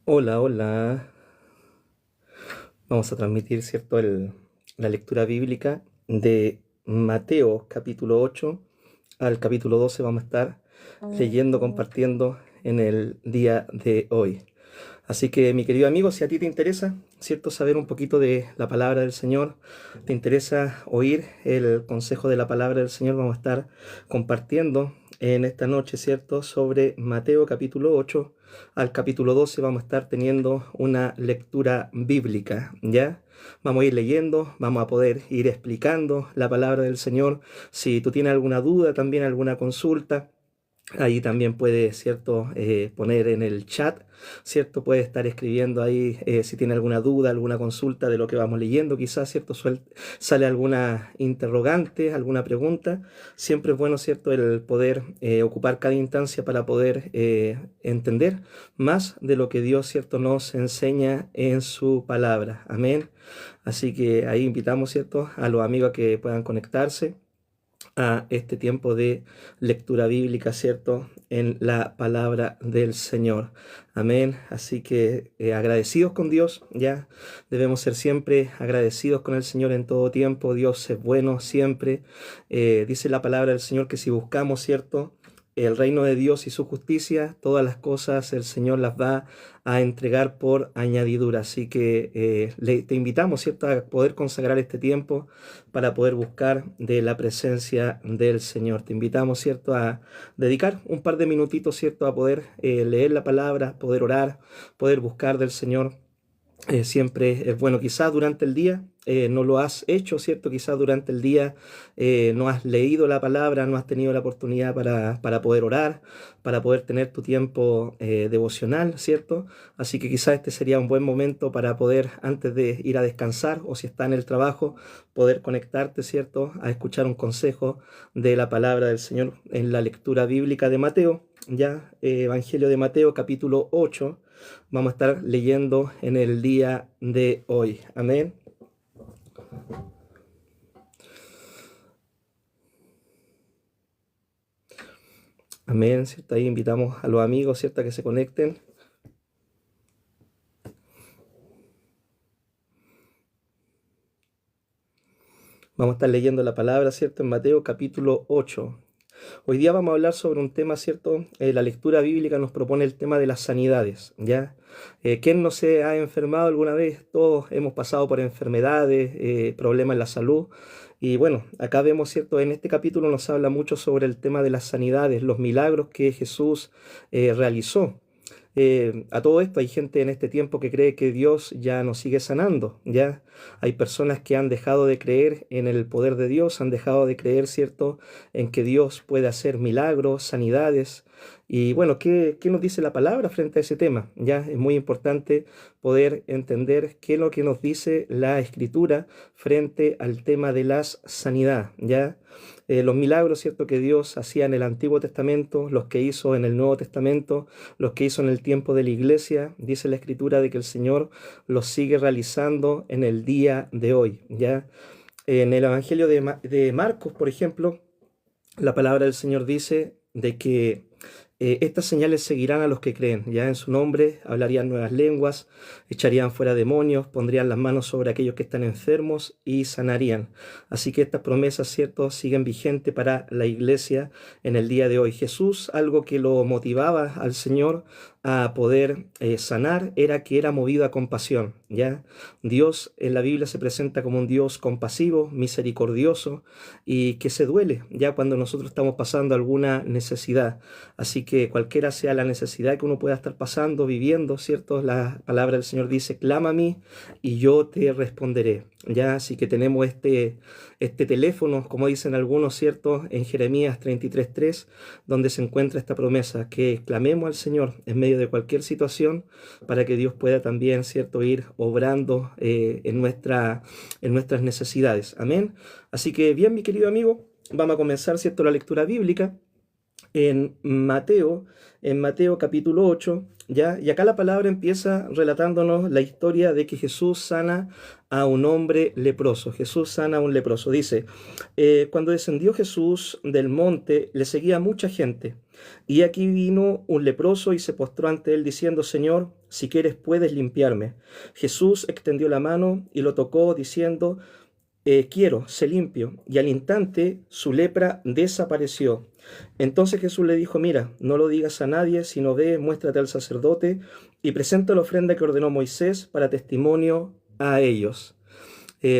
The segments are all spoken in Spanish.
Hola, hola. Vamos a transmitir, ¿cierto? La lectura bíblica de Mateo capítulo 8 al capítulo 12 vamos a estar leyendo, compartiendo en el día de hoy. Así que, mi querido amigo, si a ti te interesa, ¿cierto? Saber un poquito de la palabra del Señor, te interesa oír el consejo de la palabra del Señor, vamos a estar compartiendo en esta noche, ¿cierto? Sobre Mateo capítulo 8 al capítulo 12 vamos a estar teniendo una lectura bíblica, ¿ya? Vamos a ir leyendo, vamos a poder ir explicando la palabra del Señor. Si tú tienes alguna duda, también alguna consulta, ahí también puede, ¿cierto? Poner en el chat, ¿cierto? Puede estar escribiendo ahí si tiene alguna duda, alguna consulta de lo que vamos leyendo, quizás, ¿cierto? Sale alguna interrogante, alguna pregunta. Siempre es bueno, ¿cierto? El poder ocupar cada instancia para poder entender más de lo que Dios, ¿cierto? Nos enseña en su palabra. Amén. Así que ahí invitamos, ¿cierto? A los amigos a que puedan conectarse a este tiempo de lectura bíblica, ¿cierto? En la palabra del Señor. Amén. Así que agradecidos con Dios, ya debemos ser siempre agradecidos con el Señor en todo tiempo. Dios es bueno siempre. Dice la palabra del Señor que si buscamos, ¿cierto? El reino de Dios y su justicia, todas las cosas el Señor las va a entregar por añadidura. Así que te invitamos, ¿cierto?, a poder consagrar este tiempo para poder buscar de la presencia del Señor. Te invitamos, ¿cierto?, a dedicar un par de minutitos, ¿cierto?, a poder leer la palabra, poder orar, poder buscar del Señor. Siempre es bueno, quizás durante el día no lo has hecho, ¿cierto? Quizás durante el día no has leído la palabra, no has tenido la oportunidad para poder orar, para poder tener tu tiempo devocional, ¿cierto? Así que quizás este sería un buen momento para poder, antes de ir a descansar o si está en el trabajo, poder conectarte, ¿cierto?, a escuchar un consejo de la palabra del Señor en la lectura bíblica de Mateo, ya, Evangelio de Mateo, capítulo 8. Vamos a estar leyendo en el día de hoy. Amén. Amén, ¿cierto? Ahí invitamos a los amigos, ¿cierto?, a que se conecten. Vamos a estar leyendo la palabra, ¿cierto?, en Mateo capítulo 8. Hoy día vamos a hablar sobre un tema, ¿cierto? La lectura bíblica nos propone el tema de las sanidades, ¿ya? ¿Quién no se ha enfermado alguna vez? Todos hemos pasado por enfermedades, problemas en la salud. Y bueno, acá vemos, ¿cierto? En este capítulo nos habla mucho sobre el tema de las sanidades, los milagros que Jesús realizó. A todo esto hay gente en este tiempo que cree que Dios ya no sigue sanando, ¿ya? Hay personas que han dejado de creer en el poder de Dios, han dejado de creer, ¿cierto?, en que Dios puede hacer milagros, sanidades. Y bueno, ¿qué nos dice la palabra frente a ese tema? Ya es muy importante poder entender qué es lo que nos dice la Escritura frente al tema de la sanidad, ¿ya? Los milagros, ¿cierto?, que Dios hacía en el Antiguo Testamento, los que hizo en el Nuevo Testamento, los que hizo en el tiempo de la iglesia, dice la Escritura de que el Señor los sigue realizando en el día de hoy, ¿ya? En el Evangelio de Marcos, por ejemplo, la palabra del Señor dice de que estas señales seguirán a los que creen. Ya en su nombre hablarían nuevas lenguas, echarían fuera demonios, pondrían las manos sobre aquellos que están enfermos y sanarían. Así que estas promesas, ¿cierto?, siguen vigentes para la iglesia en el día de hoy. Jesús, algo que lo motivaba al Señor a poder sanar, era que era movido a compasión, ¿ya? Dios en la Biblia se presenta como un Dios compasivo, misericordioso y que se duele ya cuando nosotros estamos pasando alguna necesidad. Así que cualquiera sea la necesidad que uno pueda estar pasando, viviendo, ¿cierto? La palabra del Señor dice, clama a mí y yo te responderé. Ya, así que tenemos este teléfono, como dicen algunos, ¿cierto?, en Jeremías 33:3, donde se encuentra esta promesa, que clamemos al Señor en medio de cualquier situación para que Dios pueda también, ¿cierto?, ir obrando en nuestras necesidades. Amén. Así que bien, mi querido amigo, vamos a comenzar, ¿cierto?, la lectura bíblica. en Mateo capítulo 8, ¿ya? Y acá la palabra empieza relatándonos la historia de que Jesús sana a un hombre leproso. Jesús sana a un leproso. Dice, cuando descendió Jesús del monte, le seguía mucha gente. Y aquí vino un leproso y se postró ante él diciendo, Señor, si quieres puedes limpiarme. Jesús extendió la mano y lo tocó diciendo, quiero, sé limpio. Y al instante su lepra desapareció. Entonces Jesús le dijo, mira, no lo digas a nadie, sino ve, muéstrate al sacerdote y presenta la ofrenda que ordenó Moisés para testimonio a ellos.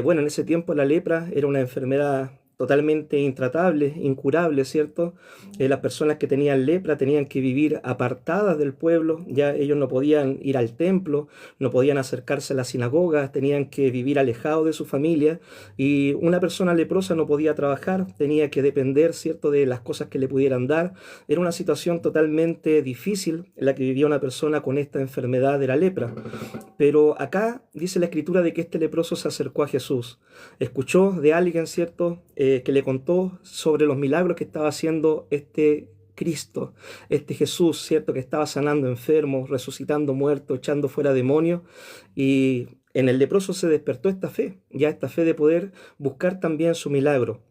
Bueno, en ese tiempo la lepra era una enfermedad totalmente intratable, incurable, ¿cierto? Las personas que tenían lepra tenían que vivir apartadas del pueblo, ya ellos no podían ir al templo, no podían acercarse a las sinagogas, tenían que vivir alejados de su familia y una persona leprosa no podía trabajar, tenía que depender, ¿cierto?, de las cosas que le pudieran dar. Era una situación totalmente difícil en la que vivía una persona con esta enfermedad de la lepra. Pero acá dice la escritura de que este leproso se acercó a Jesús. Escuchó de alguien, ¿cierto?, que le contó sobre los milagros que estaba haciendo este Cristo, este Jesús, ¿cierto?, que estaba sanando enfermos, resucitando muertos, echando fuera demonios. Y en el leproso se despertó esta fe, ya esta fe de poder buscar también su milagro.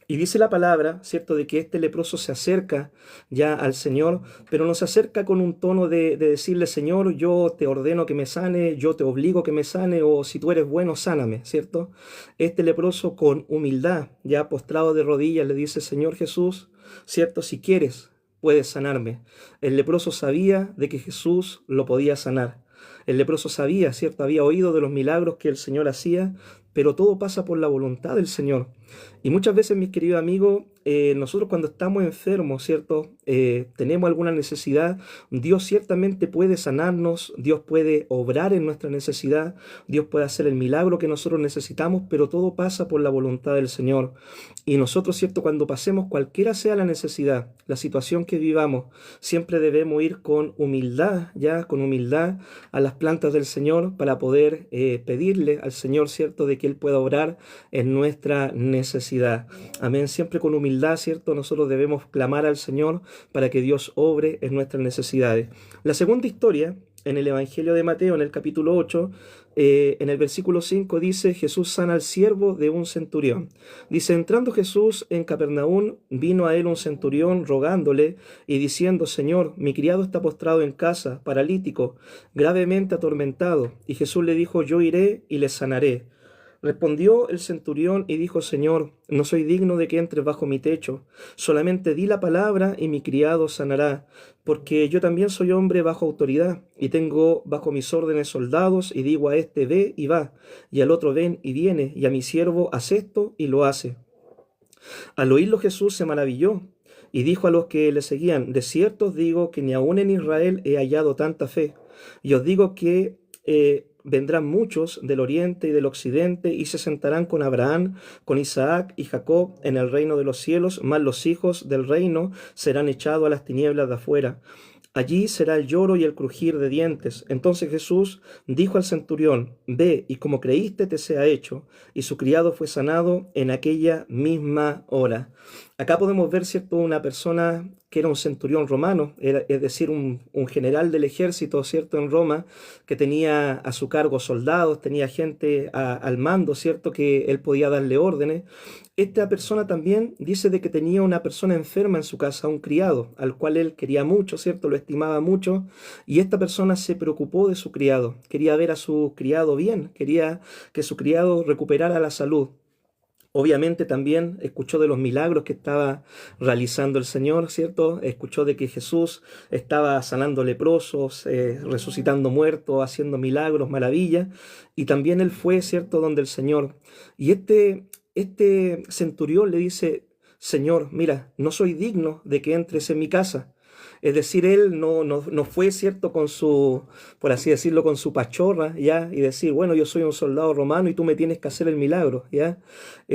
Y dice la palabra, ¿cierto?, de que este leproso se acerca ya al Señor, pero no se acerca con un tono de decirle, Señor, yo te ordeno que me sane, yo te obligo que me sane, o si tú eres bueno, sáname, ¿cierto? Este leproso con humildad, ya postrado de rodillas, le dice, Señor Jesús, ¿cierto? Si quieres, puedes sanarme. El leproso sabía de que Jesús lo podía sanar. El leproso sabía, ¿cierto? Había oído de los milagros que el Señor hacía, pero todo pasa por la voluntad del Señor. Y muchas veces, mis queridos amigos, nosotros cuando estamos enfermos, ¿cierto? Tenemos alguna necesidad, Dios ciertamente puede sanarnos, Dios puede obrar en nuestra necesidad, Dios puede hacer el milagro que nosotros necesitamos, pero todo pasa por la voluntad del Señor. Y nosotros, ¿cierto? Cuando pasemos cualquiera sea la necesidad, la situación que vivamos, siempre debemos ir con humildad, ya, con humildad a las plantas del Señor para poder pedirle al Señor, ¿cierto?, de que Él pueda obrar en nuestra necesidad. Amén. Siempre con humildad, ¿cierto? Nosotros debemos clamar al Señor para que Dios obre en nuestras necesidades. La segunda historia, en el Evangelio de Mateo, en el capítulo 8, en el versículo 5 dice, Jesús sana al siervo de un centurión. Dice, entrando Jesús en Capernaum, vino a él un centurión rogándole y diciendo, Señor, mi criado está postrado en casa, paralítico, gravemente atormentado. Y Jesús le dijo, yo iré y le sanaré. Respondió el centurión y dijo, Señor, no soy digno de que entres bajo mi techo, solamente di la palabra y mi criado sanará, porque yo también soy hombre bajo autoridad, y tengo bajo mis órdenes soldados, y digo a este ve y va, y al otro ven y viene, y a mi siervo haz esto y lo hace. Al oírlo Jesús se maravilló, y dijo a los que le seguían, de cierto os digo que ni aun en Israel he hallado tanta fe, y os digo que vendrán muchos del oriente y del occidente y se sentarán con Abraham, con Isaac y Jacob en el reino de los cielos, mas los hijos del reino serán echados a las tinieblas de afuera. Allí será el lloro y el crujir de dientes. Entonces Jesús dijo al centurión, ve y como creíste te sea hecho. Y su criado fue sanado en aquella misma hora. Acá podemos ver, ¿cierto?, una persona que era un centurión romano, es decir, un general del ejército, ¿cierto?, en Roma, que tenía a su cargo soldados, tenía gente al mando, ¿cierto?, que él podía darle órdenes. Esta persona también dice de que tenía una persona enferma en su casa, un criado, al cual él quería mucho, ¿cierto?, lo estimaba mucho, y esta persona se preocupó de su criado, quería ver a su criado bien, quería que su criado recuperara la salud. Obviamente también escuchó de los milagros que estaba realizando el Señor, ¿cierto? Escuchó de que Jesús estaba sanando leprosos, resucitando muertos, haciendo milagros, maravillas. Y también él fue, ¿cierto?, donde el Señor. Y este centurión le dice, Señor, mira, no soy digno de que entres en mi casa. Es decir, él no fue, ¿cierto?, con su, por así decirlo, con su pachorra, ¿ya? Y decir, bueno, yo soy un soldado romano y tú me tienes que hacer el milagro, ¿ya?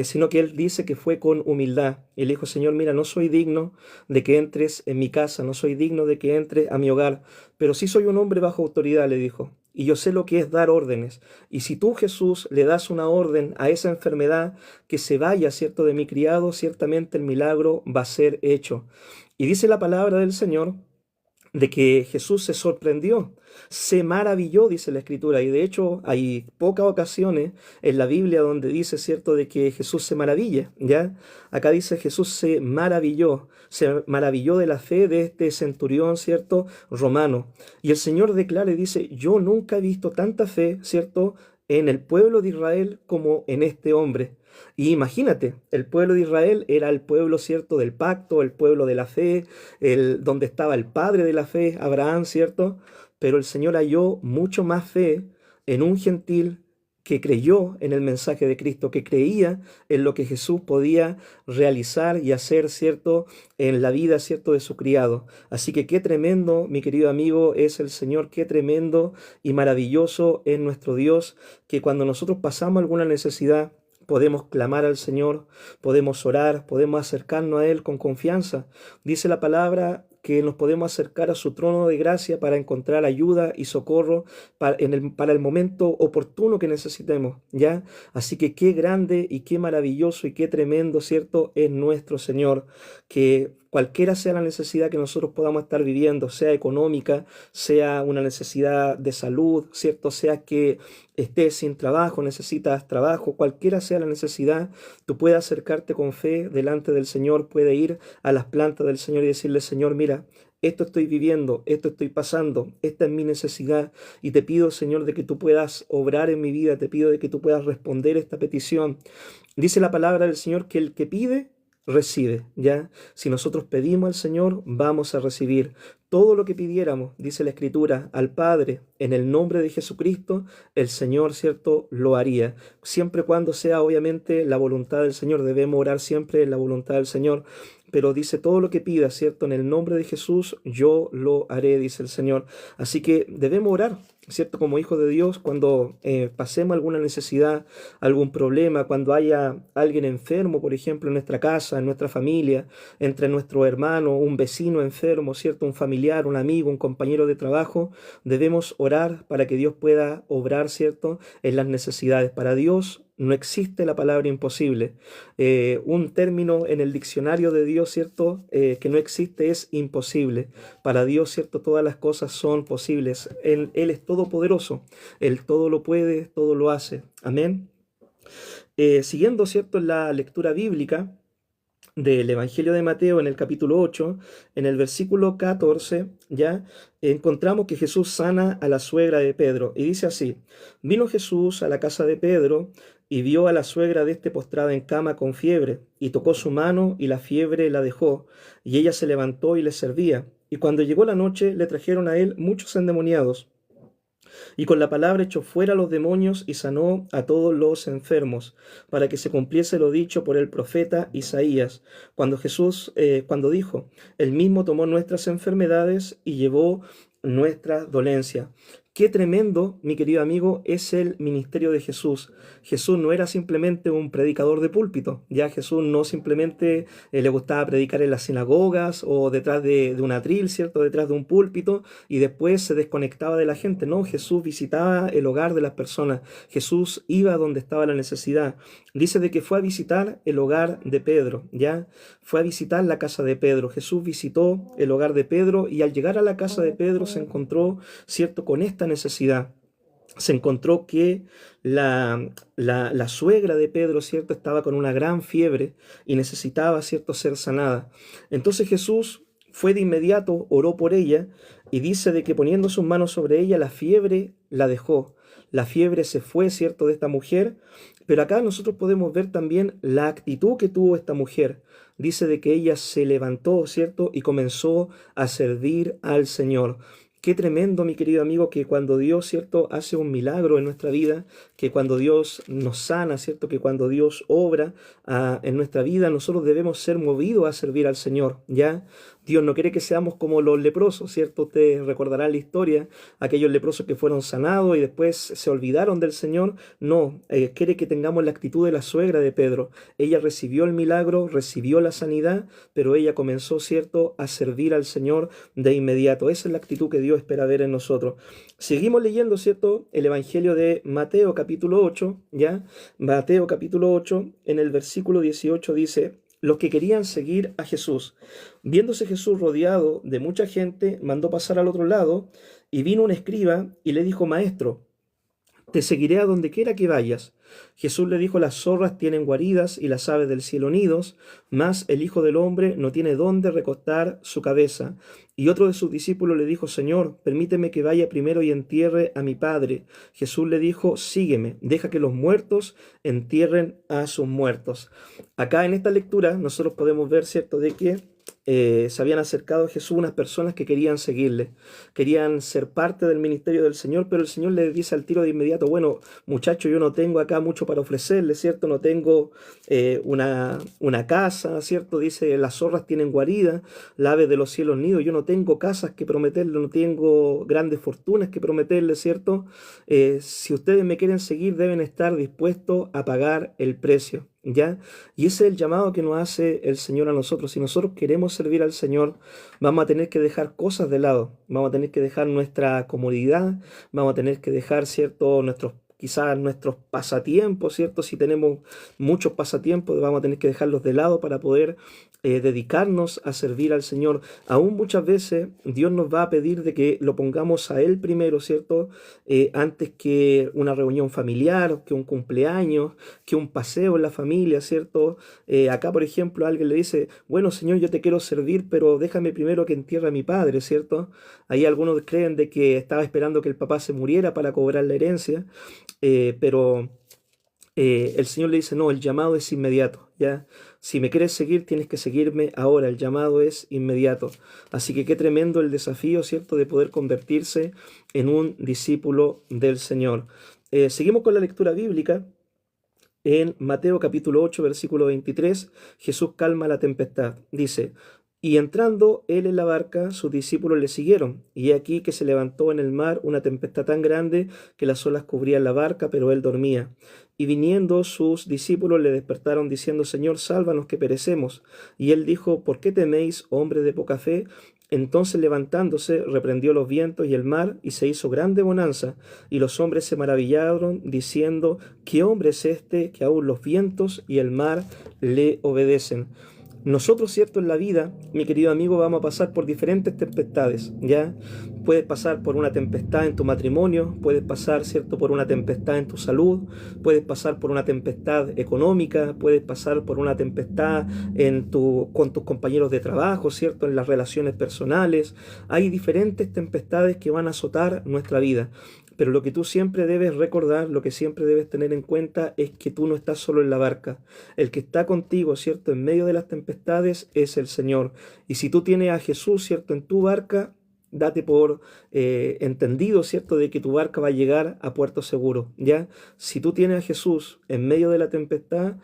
Sino que él dice que fue con humildad. Y le dijo, Señor, mira, no soy digno de que entres en mi casa, no soy digno de que entres a mi hogar, pero sí soy un hombre bajo autoridad, le dijo. Y yo sé lo que es dar órdenes. Y si tú, Jesús, le das una orden a esa enfermedad que se vaya, ¿cierto?, de mi criado, ciertamente el milagro va a ser hecho. Y dice la palabra del Señor de que Jesús se sorprendió, se maravilló, dice la Escritura, y de hecho hay pocas ocasiones en la Biblia donde dice, cierto, de que Jesús se maravilla, ¿ya? Acá dice Jesús se maravilló de la fe de este centurión, cierto, romano. Y el Señor declara y dice, yo nunca he visto tanta fe, cierto, en el pueblo de Israel como en este hombre. Y imagínate, el pueblo de Israel era el pueblo, cierto, del pacto, el pueblo de la fe, donde estaba el padre de la fe, Abraham, cierto, pero el Señor halló mucho más fe en un gentil que creyó en el mensaje de Cristo, que creía en lo que Jesús podía realizar y hacer, cierto, en la vida, cierto, de su criado. Así que qué tremendo, mi querido amigo, es el Señor, qué tremendo y maravilloso es nuestro Dios, que cuando nosotros pasamos alguna necesidad, podemos clamar al Señor, podemos orar, podemos acercarnos a Él con confianza. Dice la palabra que nos podemos acercar a su trono de gracia para encontrar ayuda y socorro para el momento oportuno que necesitemos, ¿ya? Así que qué grande y qué maravilloso y qué tremendo, ¿cierto?, es nuestro Señor, que cualquiera sea la necesidad que nosotros podamos estar viviendo, sea económica, sea una necesidad de salud, ¿cierto?, sea que estés sin trabajo, necesitas trabajo, cualquiera sea la necesidad, tú puedes acercarte con fe delante del Señor, puedes ir a las plantas del Señor y decirle, Señor, mira, esto estoy viviendo, esto estoy pasando, esta es mi necesidad y te pido, Señor, de que tú puedas obrar en mi vida, te pido de que tú puedas responder esta petición. Dice la palabra del Señor que el que pide, recibe, ¿ya? Si nosotros pedimos al Señor, vamos a recibir todo lo que pidiéramos, dice la Escritura, al Padre, en el nombre de Jesucristo, el Señor, ¿cierto?, lo haría. Siempre cuando sea, obviamente, la voluntad del Señor, debemos orar siempre en la voluntad del Señor, pero dice todo lo que pida, ¿cierto?, en el nombre de Jesús, yo lo haré, dice el Señor. Así que debemos orar, ¿cierto?, como hijos de Dios, cuando pasemos alguna necesidad, algún problema, cuando haya alguien enfermo, por ejemplo, en nuestra casa, en nuestra familia, entre nuestro hermano, un vecino enfermo, ¿cierto?, un familiar, un amigo, un compañero de trabajo, debemos orar para que Dios pueda obrar, ¿cierto?, en las necesidades. Para Dios no existe la palabra imposible. Un término en el diccionario de Dios, ¿cierto?, que no existe es imposible. Para Dios, ¿cierto?, todas las cosas son posibles. Él es todopoderoso. Él todo lo puede, todo lo hace. Amén. Siguiendo, ¿cierto?, en la lectura bíblica del Evangelio de Mateo en el capítulo 8, en el versículo 14, ya encontramos que Jesús sana a la suegra de Pedro y dice así, vino Jesús a la casa de Pedro y vio a la suegra de este postrada en cama con fiebre y tocó su mano y la fiebre la dejó y ella se levantó y le servía. Y cuando llegó la noche le trajeron a él muchos endemoniados y con la palabra echó fuera los demonios y sanó a todos los enfermos, para que se cumpliese lo dicho por el profeta Isaías, cuando dijo, él mismo tomó nuestras enfermedades y llevó nuestra dolencia. Qué tremendo, mi querido amigo, es el ministerio de Jesús. Jesús no era simplemente un predicador de púlpito. Ya Jesús no simplemente le gustaba predicar en las sinagogas o detrás de un atril, ¿cierto? Detrás de un púlpito y después se desconectaba de la gente. No, Jesús visitaba el hogar de las personas. Jesús iba donde estaba la necesidad. Dice de que fue a visitar el hogar de Pedro, ¿ya? Fue a visitar la casa de Pedro. Jesús visitó el hogar de Pedro y al llegar a la casa de Pedro se encontró, ¿cierto?, con esta necesidad. Se encontró que la suegra de Pedro, ¿cierto?, estaba con una gran fiebre y necesitaba, ¿cierto?, ser sanada. Entonces Jesús fue de inmediato, oró por ella y dice de que poniendo sus manos sobre ella, la fiebre la dejó. La fiebre se fue, ¿cierto?, de esta mujer, pero acá nosotros podemos ver también la actitud que tuvo esta mujer. Dice de que ella se levantó, ¿cierto?, y comenzó a servir al Señor. Qué tremendo, mi querido amigo, que cuando Dios, ¿cierto?, hace un milagro en nuestra vida, que cuando Dios nos sana, ¿cierto?, que cuando Dios obra en nuestra vida, nosotros debemos ser movidos a servir al Señor, ¿ya? Dios no quiere que seamos como los leprosos, ¿cierto? Ustedes recordarán la historia, aquellos leprosos que fueron sanados y después se olvidaron del Señor. No, quiere que tengamos la actitud de la suegra de Pedro. Ella recibió el milagro, recibió la sanidad, pero ella comenzó, ¿cierto?, a servir al Señor de inmediato. Esa es la actitud que Dios espera ver en nosotros. Seguimos leyendo, ¿cierto?, el Evangelio de Mateo capítulo 8, ¿ya? Mateo capítulo 8, en el versículo 18 dice, los que querían seguir a Jesús. Viéndose Jesús rodeado de mucha gente, mandó pasar al otro lado, y vino un escriba y le dijo: Maestro, te seguiré a donde quiera que vayas. Jesús le dijo: las zorras tienen guaridas y las aves del cielo nidos, mas el Hijo del Hombre no tiene dónde recostar su cabeza. Y otro de sus discípulos le dijo: Señor, permíteme que vaya primero y entierre a mi Padre. Jesús le dijo: sígueme, deja que los muertos entierren a sus muertos. Acá en esta lectura nosotros podemos ver, ¿cierto?, de que se habían acercado a Jesús unas personas que querían seguirle, querían ser parte del ministerio del Señor, pero el Señor les dice al tiro de inmediato: bueno, muchacho, yo no tengo acá mucho para ofrecerle, ¿cierto? No tengo una casa, ¿cierto? Dice: las zorras tienen guarida, la ave de los cielos nido. Yo no tengo casas que prometerle, no tengo grandes fortunas que prometerle, ¿cierto? Si ustedes me quieren seguir, deben estar dispuestos a pagar el precio. ¿Ya? Y ese es el llamado que nos hace el Señor a nosotros. Si nosotros queremos servir al Señor, vamos a tener que dejar cosas de lado, vamos a tener que dejar nuestra comodidad, vamos a tener que dejar, ¿cierto?, quizás nuestros pasatiempos, ¿cierto? Si tenemos muchos pasatiempos, vamos a tener que dejarlos de lado para poder dedicarnos a servir al Señor. Aún muchas veces Dios nos va a pedir de que lo pongamos a Él primero, ¿cierto? Antes que una reunión familiar, que un cumpleaños, que un paseo en la familia, ¿cierto? Acá, por ejemplo, alguien le dice: bueno, Señor, yo te quiero servir, pero déjame primero que entierre a mi padre, ¿cierto? Ahí algunos creen de que estaba esperando que el papá se muriera para cobrar la herencia, pero el Señor le dice: no, el llamado es inmediato, ¿ya? Si me quieres seguir, tienes que seguirme ahora, el llamado es inmediato. Así que qué tremendo el desafío, ¿cierto?, de poder convertirse en un discípulo del Señor. Seguimos con la lectura bíblica. En Mateo capítulo 8, versículo 23, Jesús calma la tempestad. Dice: y entrando él en la barca, sus discípulos le siguieron. Y he aquí que se levantó en el mar una tempestad tan grande que las olas cubrían la barca, pero él dormía. Y viniendo sus discípulos le despertaron diciendo: Señor, sálvanos que perecemos. Y él dijo: ¿por qué teméis, hombre de poca fe? Entonces levantándose, reprendió los vientos y el mar, y se hizo grande bonanza. Y los hombres se maravillaron, diciendo: ¿qué hombre es este que aún los vientos y el mar le obedecen? Nosotros, ¿cierto?, en la vida, mi querido amigo, vamos a pasar por diferentes tempestades, ¿ya? Puedes pasar por una tempestad en tu matrimonio, puedes pasar, ¿cierto?, por una tempestad en tu salud, puedes pasar por una tempestad económica, puedes pasar por una tempestad con tus compañeros de trabajo, ¿cierto?, en las relaciones personales. Hay diferentes tempestades que van a azotar nuestra vida. Pero lo que tú siempre debes recordar, lo que siempre debes tener en cuenta es que tú no estás solo en la barca. El que está contigo, ¿cierto?, en medio de las tempestades es el Señor. Y si tú tienes a Jesús, ¿cierto?, en tu barca, date por entendido, ¿cierto?, de que tu barca va a llegar a puerto seguro, ¿ya? Si tú tienes a Jesús en medio de la tempestad,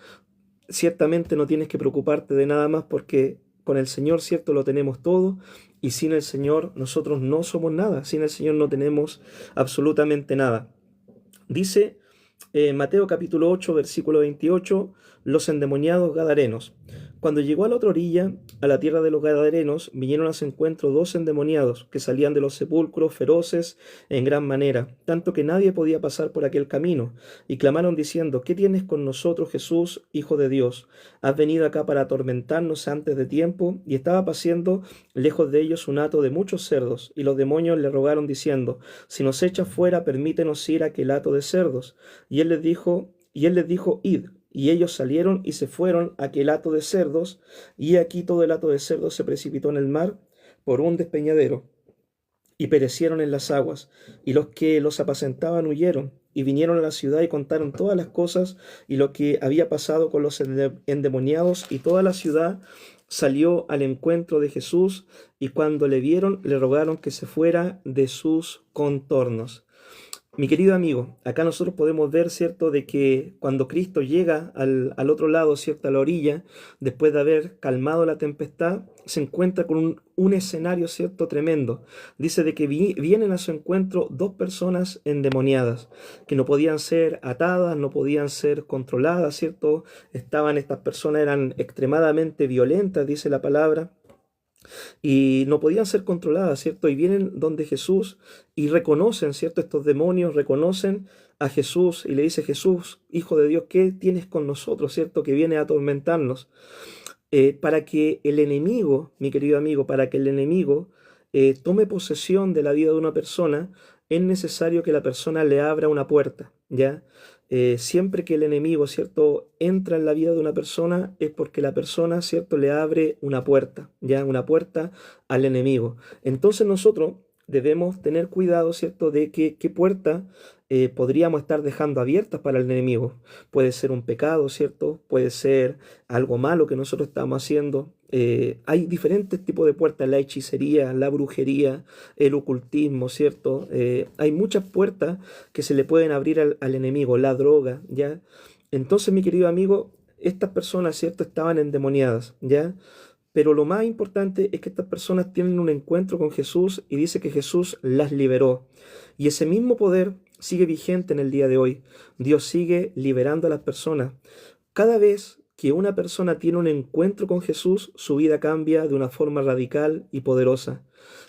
ciertamente no tienes que preocuparte de nada más, porque con el Señor, ¿cierto?, lo tenemos todo, y sin el Señor nosotros no somos nada. Sin el Señor no tenemos absolutamente nada. Dice Mateo capítulo 8, versículo 28, los endemoniados gadarenos. Cuando llegó a la otra orilla, a la tierra de los gadarenos, vinieron a su encuentro 2 endemoniados que salían de los sepulcros feroces en gran manera, tanto que nadie podía pasar por aquel camino, y clamaron diciendo: ¿qué tienes con nosotros, Jesús, Hijo de Dios? ¿Has venido acá para atormentarnos antes de tiempo? Y estaba paciendo lejos de ellos un hato de muchos cerdos, y los demonios le rogaron diciendo: si nos echas fuera, permítenos ir a aquel hato de cerdos. Y él les dijo, id. Y ellos salieron y se fueron a aquel hato de cerdos, y aquí todo el hato de cerdos se precipitó en el mar por un despeñadero, y perecieron en las aguas. Y los que los apacentaban huyeron, y vinieron a la ciudad y contaron todas las cosas y lo que había pasado con los endemoniados, y toda la ciudad salió al encuentro de Jesús, y cuando le vieron, le rogaron que se fuera de sus contornos. Mi querido amigo, acá nosotros podemos ver, ¿cierto?, de que cuando Cristo llega al otro lado, ¿cierto?, a la orilla, después de haber calmado la tempestad, se encuentra con un escenario, ¿cierto?, tremendo. Dice de que vienen a su encuentro 2 personas endemoniadas, que no podían ser atadas, no podían ser controladas, ¿cierto? Estas personas eran extremadamente violentas, dice la palabra, y no podían ser controladas, ¿cierto? Y vienen donde Jesús y reconocen, ¿cierto? Estos demonios reconocen a Jesús y le dice: Jesús, Hijo de Dios, ¿qué tienes con nosotros, ¿cierto?, que viene a atormentarnos. Para que el enemigo, mi querido amigo, para que el enemigo tome posesión de la vida de una persona, es necesario que la persona le abra una puerta, ¿ya? Siempre que el enemigo, ¿cierto?, entra en la vida de una persona es porque la persona, ¿cierto?, le abre una puerta, ¿ya? Una puerta al enemigo. Entonces nosotros debemos tener cuidado, ¿cierto?, de qué puerta podríamos estar dejando abiertas para el enemigo. Puede ser un pecado, ¿cierto? Puede ser algo malo que nosotros estamos haciendo. Hay diferentes tipos de puertas: la hechicería, la brujería, el ocultismo, ¿cierto? Hay muchas puertas que se le pueden abrir al enemigo, la droga, ¿ya? Entonces, mi querido amigo, estas personas, ¿cierto?, estaban endemoniadas, ¿ya? Pero lo más importante es que estas personas tienen un encuentro con Jesús y dice que Jesús las liberó. Y ese mismo poder sigue vigente en el día de hoy. Dios sigue liberando a las personas. Cada vez que una persona tiene un encuentro con Jesús, su vida cambia de una forma radical y poderosa.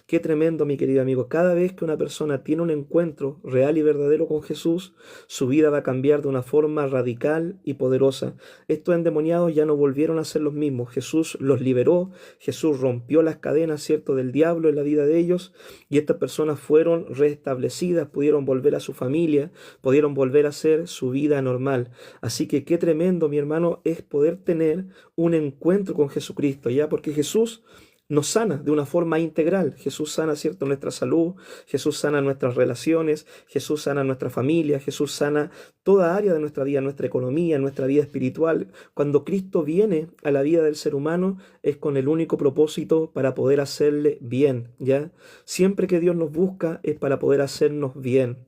Qué tremendo, mi querido amigo. Cada vez que una persona tiene un encuentro real y verdadero con Jesús, su vida va a cambiar de una forma radical y poderosa. Estos endemoniados ya no volvieron a ser los mismos. Jesús los liberó, Jesús rompió las cadenas, ¿cierto?, del diablo en la vida de ellos, y estas personas fueron restablecidas, pudieron volver a su familia, pudieron volver a hacer su vida normal. Así que qué tremendo, mi hermano, es poder tener un encuentro con Jesucristo, ¿ya? Porque Jesús nos sana de una forma integral. Jesús sana, ¿cierto?, nuestra salud, Jesús sana nuestras relaciones, Jesús sana nuestra familia, Jesús sana toda área de nuestra vida, nuestra economía, nuestra vida espiritual. Cuando Cristo viene a la vida del ser humano es con el único propósito para poder hacerle bien, ¿ya? Siempre que Dios nos busca es para poder hacernos bien.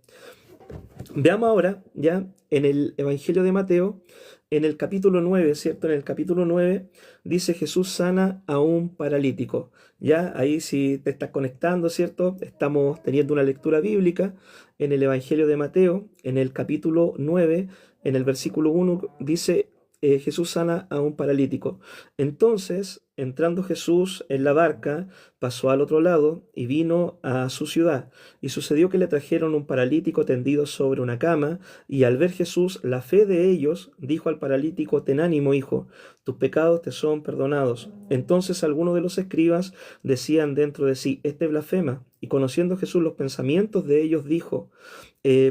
Veamos ahora, ya, en el Evangelio de Mateo, en el capítulo 9, ¿cierto? En el capítulo 9 dice: Jesús sana a un paralítico. Ya, ahí si te estás conectando, ¿cierto? Estamos teniendo una lectura bíblica en el Evangelio de Mateo, en el capítulo 9, en el versículo 1, dice: Jesús sana a un paralítico. Entonces, entrando Jesús en la barca, pasó al otro lado y vino a su ciudad. Y sucedió que le trajeron un paralítico tendido sobre una cama, y al ver Jesús la fe de ellos, dijo al paralítico: ten ánimo, hijo, tus pecados te son perdonados. Entonces algunos de los escribas decían dentro de sí: este blasfema. Y conociendo Jesús los pensamientos de ellos, dijo: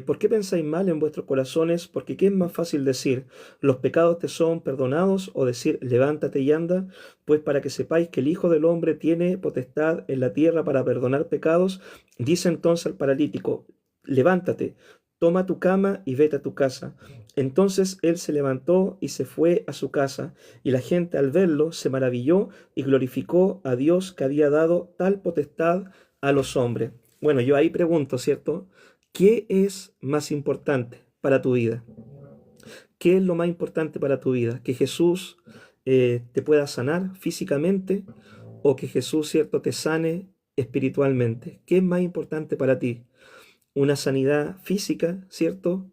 ¿por qué pensáis mal en vuestros corazones? Porque ¿qué es más fácil decir: los pecados te son perdonados? O decir: levántate y anda. Pues para que sepáis que el Hijo del Hombre tiene potestad en la tierra para perdonar pecados, dice entonces al paralítico: levántate, toma tu cama y vete a tu casa. Entonces él se levantó y se fue a su casa, y la gente al verlo se maravilló y glorificó a Dios, que había dado tal potestad a los hombres. Bueno, yo ahí pregunto, ¿cierto? ¿Qué es más importante para tu vida? ¿Qué es lo más importante para tu vida? ¿Que Jesús te pueda sanar físicamente, o que Jesús, ¿cierto?, te sane espiritualmente? ¿Qué es más importante para ti? ¿Una sanidad física, ¿cierto?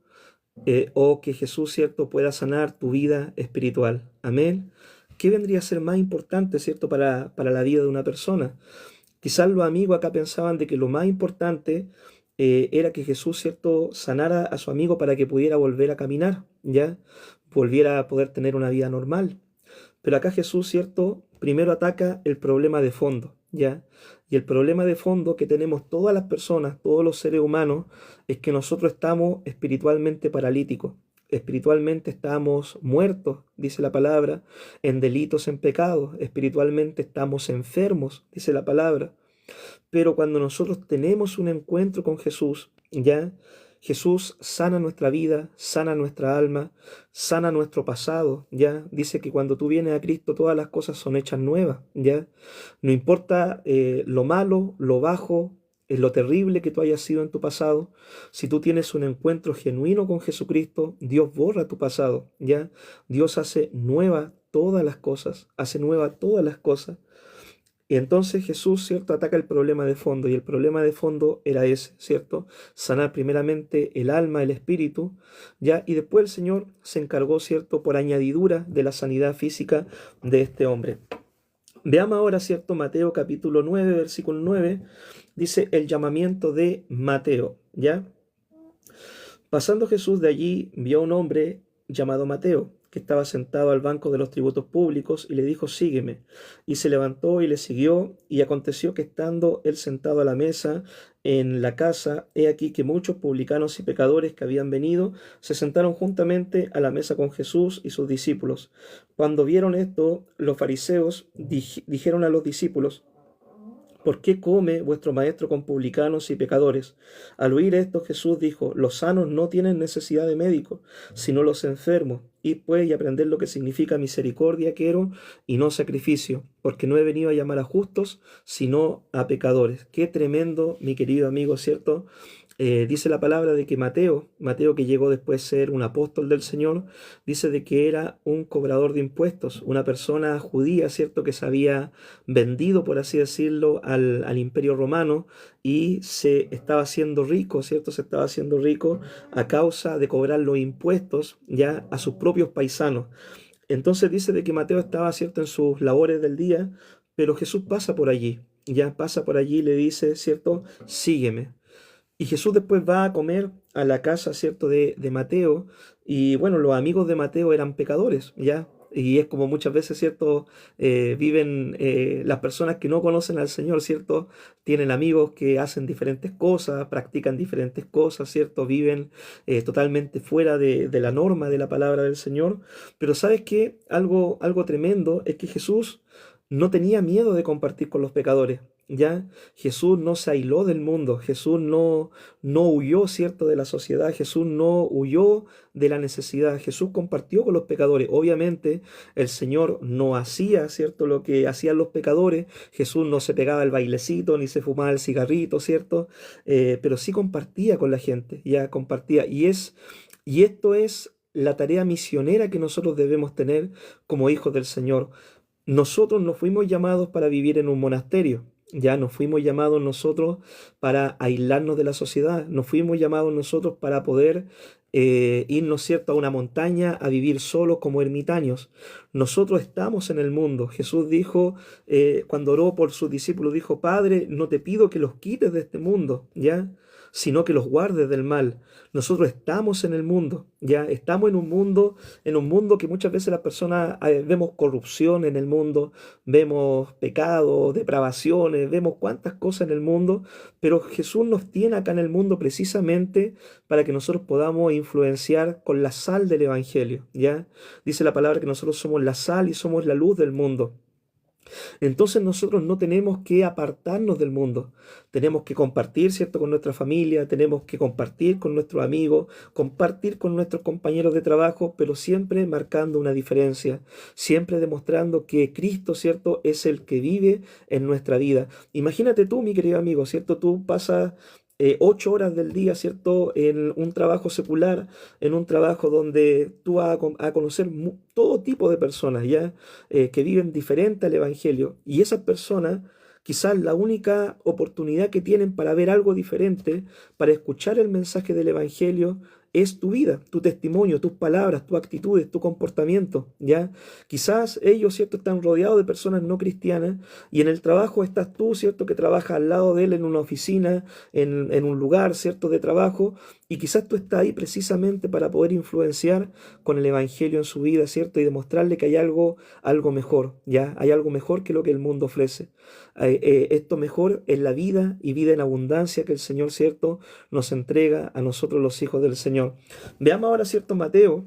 O que Jesús, ¿cierto?, pueda sanar tu vida espiritual. Amén. ¿Qué vendría a ser más importante, ¿cierto?, para la vida de una persona? Quizás los amigos acá pensaban de que lo más importante era que Jesús, ¿cierto?, sanara a su amigo para que pudiera volver a caminar, ¿ya? Volviera a poder tener una vida normal. Pero acá Jesús, ¿cierto?, primero ataca el problema de fondo, ¿ya? Y el problema de fondo que tenemos todas las personas, todos los seres humanos, es que nosotros estamos espiritualmente paralíticos. Espiritualmente estamos muertos, dice la palabra, en delitos, en pecados. Espiritualmente estamos enfermos, dice la palabra. Pero cuando nosotros tenemos un encuentro con Jesús, ya, Jesús sana nuestra vida, sana nuestra alma, sana nuestro pasado, ya. Dice que cuando tú vienes a Cristo todas las cosas son hechas nuevas, ya. No importa lo malo, lo bajo, lo terrible que tú hayas sido en tu pasado. Si tú tienes un encuentro genuino con Jesucristo, Dios borra tu pasado, ya. Dios hace nueva todas las cosas, hace nueva todas las cosas. Y entonces Jesús, ¿cierto?, ataca el problema de fondo, y el problema de fondo era ese, ¿cierto? Sanar primeramente el alma, el espíritu, ¿ya? Y después el Señor se encargó, ¿cierto?, por añadidura de la sanidad física de este hombre. Veamos ahora, ¿cierto?, Mateo capítulo 9, versículo 9, dice el llamamiento de Mateo, ¿ya? Pasando Jesús de allí, vio a un hombre llamado Mateo, que estaba sentado al banco de los tributos públicos, y le dijo: sígueme. Y se levantó y le siguió, y aconteció que estando él sentado a la mesa en la casa, he aquí que muchos publicanos y pecadores que habían venido se sentaron juntamente a la mesa con Jesús y sus discípulos. Cuando vieron esto, los fariseos dijeron a los discípulos: ¿por qué come vuestro maestro con publicanos y pecadores? Al oír esto, Jesús dijo: los sanos no tienen necesidad de médico, sino los enfermos. Id pues y aprended lo que significa misericordia quiero y no sacrificio, porque no he venido a llamar a justos, sino a pecadores. Qué tremendo, mi querido amigo, ¿cierto? Dice la palabra de que Mateo que llegó después a ser un apóstol del Señor, dice de que era un cobrador de impuestos, una persona judía, ¿cierto? Que se había vendido, por así decirlo, al imperio romano, y se estaba haciendo rico, ¿cierto? Se estaba haciendo rico a causa de cobrar los impuestos ya a sus propios paisanos. Entonces dice de que Mateo estaba, ¿cierto?, en sus labores del día, pero Jesús pasa por allí, ya pasa por allí y le dice, ¿cierto? Sígueme. Y Jesús después va a comer a la casa, ¿cierto?, de Mateo. Y bueno, los amigos de Mateo eran pecadores, ¿ya? Y es como muchas veces, ¿cierto? Viven las personas que no conocen al Señor, ¿cierto? Tienen amigos que hacen diferentes cosas, practican diferentes cosas, ¿cierto? Viven totalmente fuera de la norma de la palabra del Señor. Pero ¿sabes qué? Algo tremendo es que Jesús no tenía miedo de compartir con los pecadores. Ya Jesús no se aisló del mundo, Jesús no huyó, ¿cierto?, de la sociedad, Jesús no huyó de la necesidad, Jesús compartió con los pecadores. Obviamente el Señor no hacía, ¿cierto?, lo que hacían los pecadores. Jesús no se pegaba el bailecito ni se fumaba el cigarrito, ¿cierto? Pero sí compartía con la gente, ya compartía. Y esto es la tarea misionera que nosotros debemos tener como hijos del Señor. Nosotros no fuimos llamados para vivir en un monasterio, ya no fuimos llamados nosotros para aislarnos de la sociedad, no fuimos llamados nosotros para poder irnos, ¿cierto?, a una montaña a vivir solos como ermitaños. Nosotros estamos en el mundo. Jesús dijo, cuando oró por sus discípulos, dijo: Padre, no te pido que los quites de este mundo, ¿ya?, sino que los guardes del mal. Nosotros estamos en el mundo, ya estamos en un mundo que muchas veces las personas vemos corrupción en el mundo, vemos pecado, depravaciones, vemos cuántas cosas en el mundo, pero Jesús nos tiene acá en el mundo precisamente para que nosotros podamos influenciar con la sal del Evangelio, ¿ya? Dice la palabra que nosotros somos la sal y somos la luz del mundo. Entonces nosotros no tenemos que apartarnos del mundo, tenemos que compartir, ¿cierto?, con nuestra familia, tenemos que compartir con nuestros amigos, compartir con nuestros compañeros de trabajo, pero siempre marcando una diferencia, siempre demostrando que Cristo, ¿cierto?, es el que vive en nuestra vida. Imagínate tú, mi querido amigo, ¿cierto? Tú pasas 8 horas del día, ¿cierto?, en un trabajo secular, en un trabajo donde tú vas a conocer todo tipo de personas, ¿ya? Que viven diferente al Evangelio. Y esas personas, quizás la única oportunidad que tienen para ver algo diferente, para escuchar el mensaje del Evangelio, es tu vida, tu testimonio, tus palabras, tus actitudes, tu comportamiento, ¿ya? Quizás ellos, ¿cierto?, están rodeados de personas no cristianas, y en el trabajo estás tú, ¿cierto?, que trabajas al lado de él en una oficina, en un lugar, ¿cierto?, de trabajo, y quizás tú estás ahí precisamente para poder influenciar con el Evangelio en su vida, ¿cierto?, y demostrarle que hay algo mejor, ¿ya? Hay algo mejor que lo que el mundo ofrece. Esto mejor es la vida y vida en abundancia que el Señor, ¿cierto?, nos entrega a nosotros los hijos del Señor. Veamos ahora, ¿cierto?, Mateo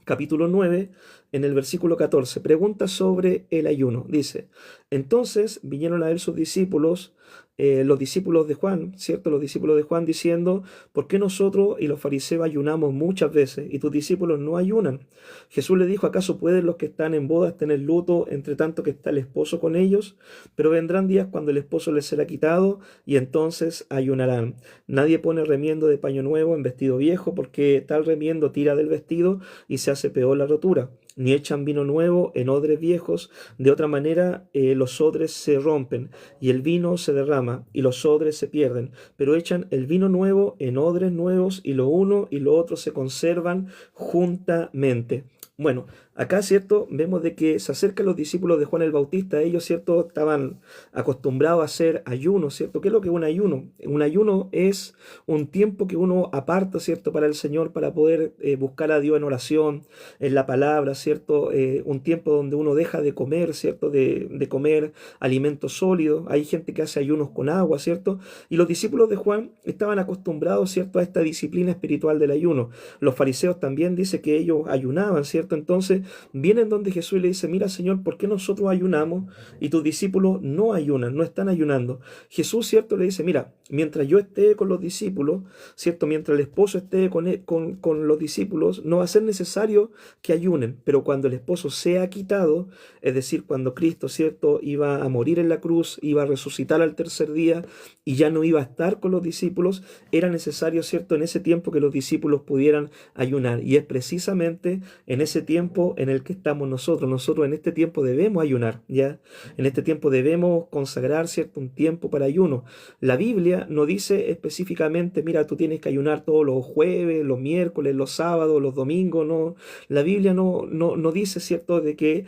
capítulo 9, en el versículo 14, pregunta sobre el ayuno. Dice: entonces vinieron a él sus discípulos, los discípulos de Juan, ¿cierto? Los discípulos de Juan diciendo: ¿por qué nosotros y los fariseos ayunamos muchas veces y tus discípulos no ayunan? Jesús le dijo: ¿acaso pueden los que están en bodas tener luto entre tanto que está el esposo con ellos? Pero vendrán días cuando el esposo les será quitado y entonces ayunarán. Nadie pone remiendo de paño nuevo en vestido viejo, porque tal remiendo tira del vestido y se hace peor la rotura. Ni echan vino nuevo en odres viejos, de otra manera los odres se rompen y el vino se derrama y los odres se pierden, pero echan el vino nuevo en odres nuevos y lo uno y lo otro se conservan juntamente. Bueno, Acá, ¿cierto? Vemos de que se acercan los discípulos de Juan el Bautista. Ellos, ¿cierto? Estaban acostumbrados a hacer ayuno, ¿cierto? ¿Qué es lo que es un ayuno? Un ayuno es un tiempo que uno aparta, ¿cierto? Para el Señor, para poder buscar a Dios en oración, en la palabra, ¿cierto? Un tiempo donde uno deja de comer, ¿cierto? De comer alimentos sólidos. Hay gente que hace ayunos con agua, ¿cierto? Y los discípulos de Juan estaban acostumbrados, ¿cierto? A esta disciplina espiritual del ayuno. Los fariseos también dice que ellos ayunaban, ¿cierto? Entonces vienen donde Jesús y le dice, mira Señor, ¿por qué nosotros ayunamos y tus discípulos no ayunan, no están ayunando? Jesús, ¿cierto? Le dice, mira, mientras yo esté con los discípulos, ¿cierto? Mientras el esposo esté con los discípulos, no va a ser necesario que ayunen, pero cuando el esposo sea quitado, es decir, cuando Cristo, ¿cierto? Iba a morir en la cruz, iba a resucitar al tercer día y ya no iba a estar con los discípulos, era necesario, ¿cierto? En ese tiempo que los discípulos pudieran ayunar. Y es precisamente en ese tiempo en el que estamos nosotros. Nosotros en este tiempo debemos ayunar, ¿ya? En este tiempo debemos consagrar, ¿cierto? Un tiempo para ayuno. La Biblia no dice específicamente, mira, tú tienes que ayunar todos los jueves, los miércoles, los sábados, los domingos, no. La Biblia no dice, ¿cierto?, de que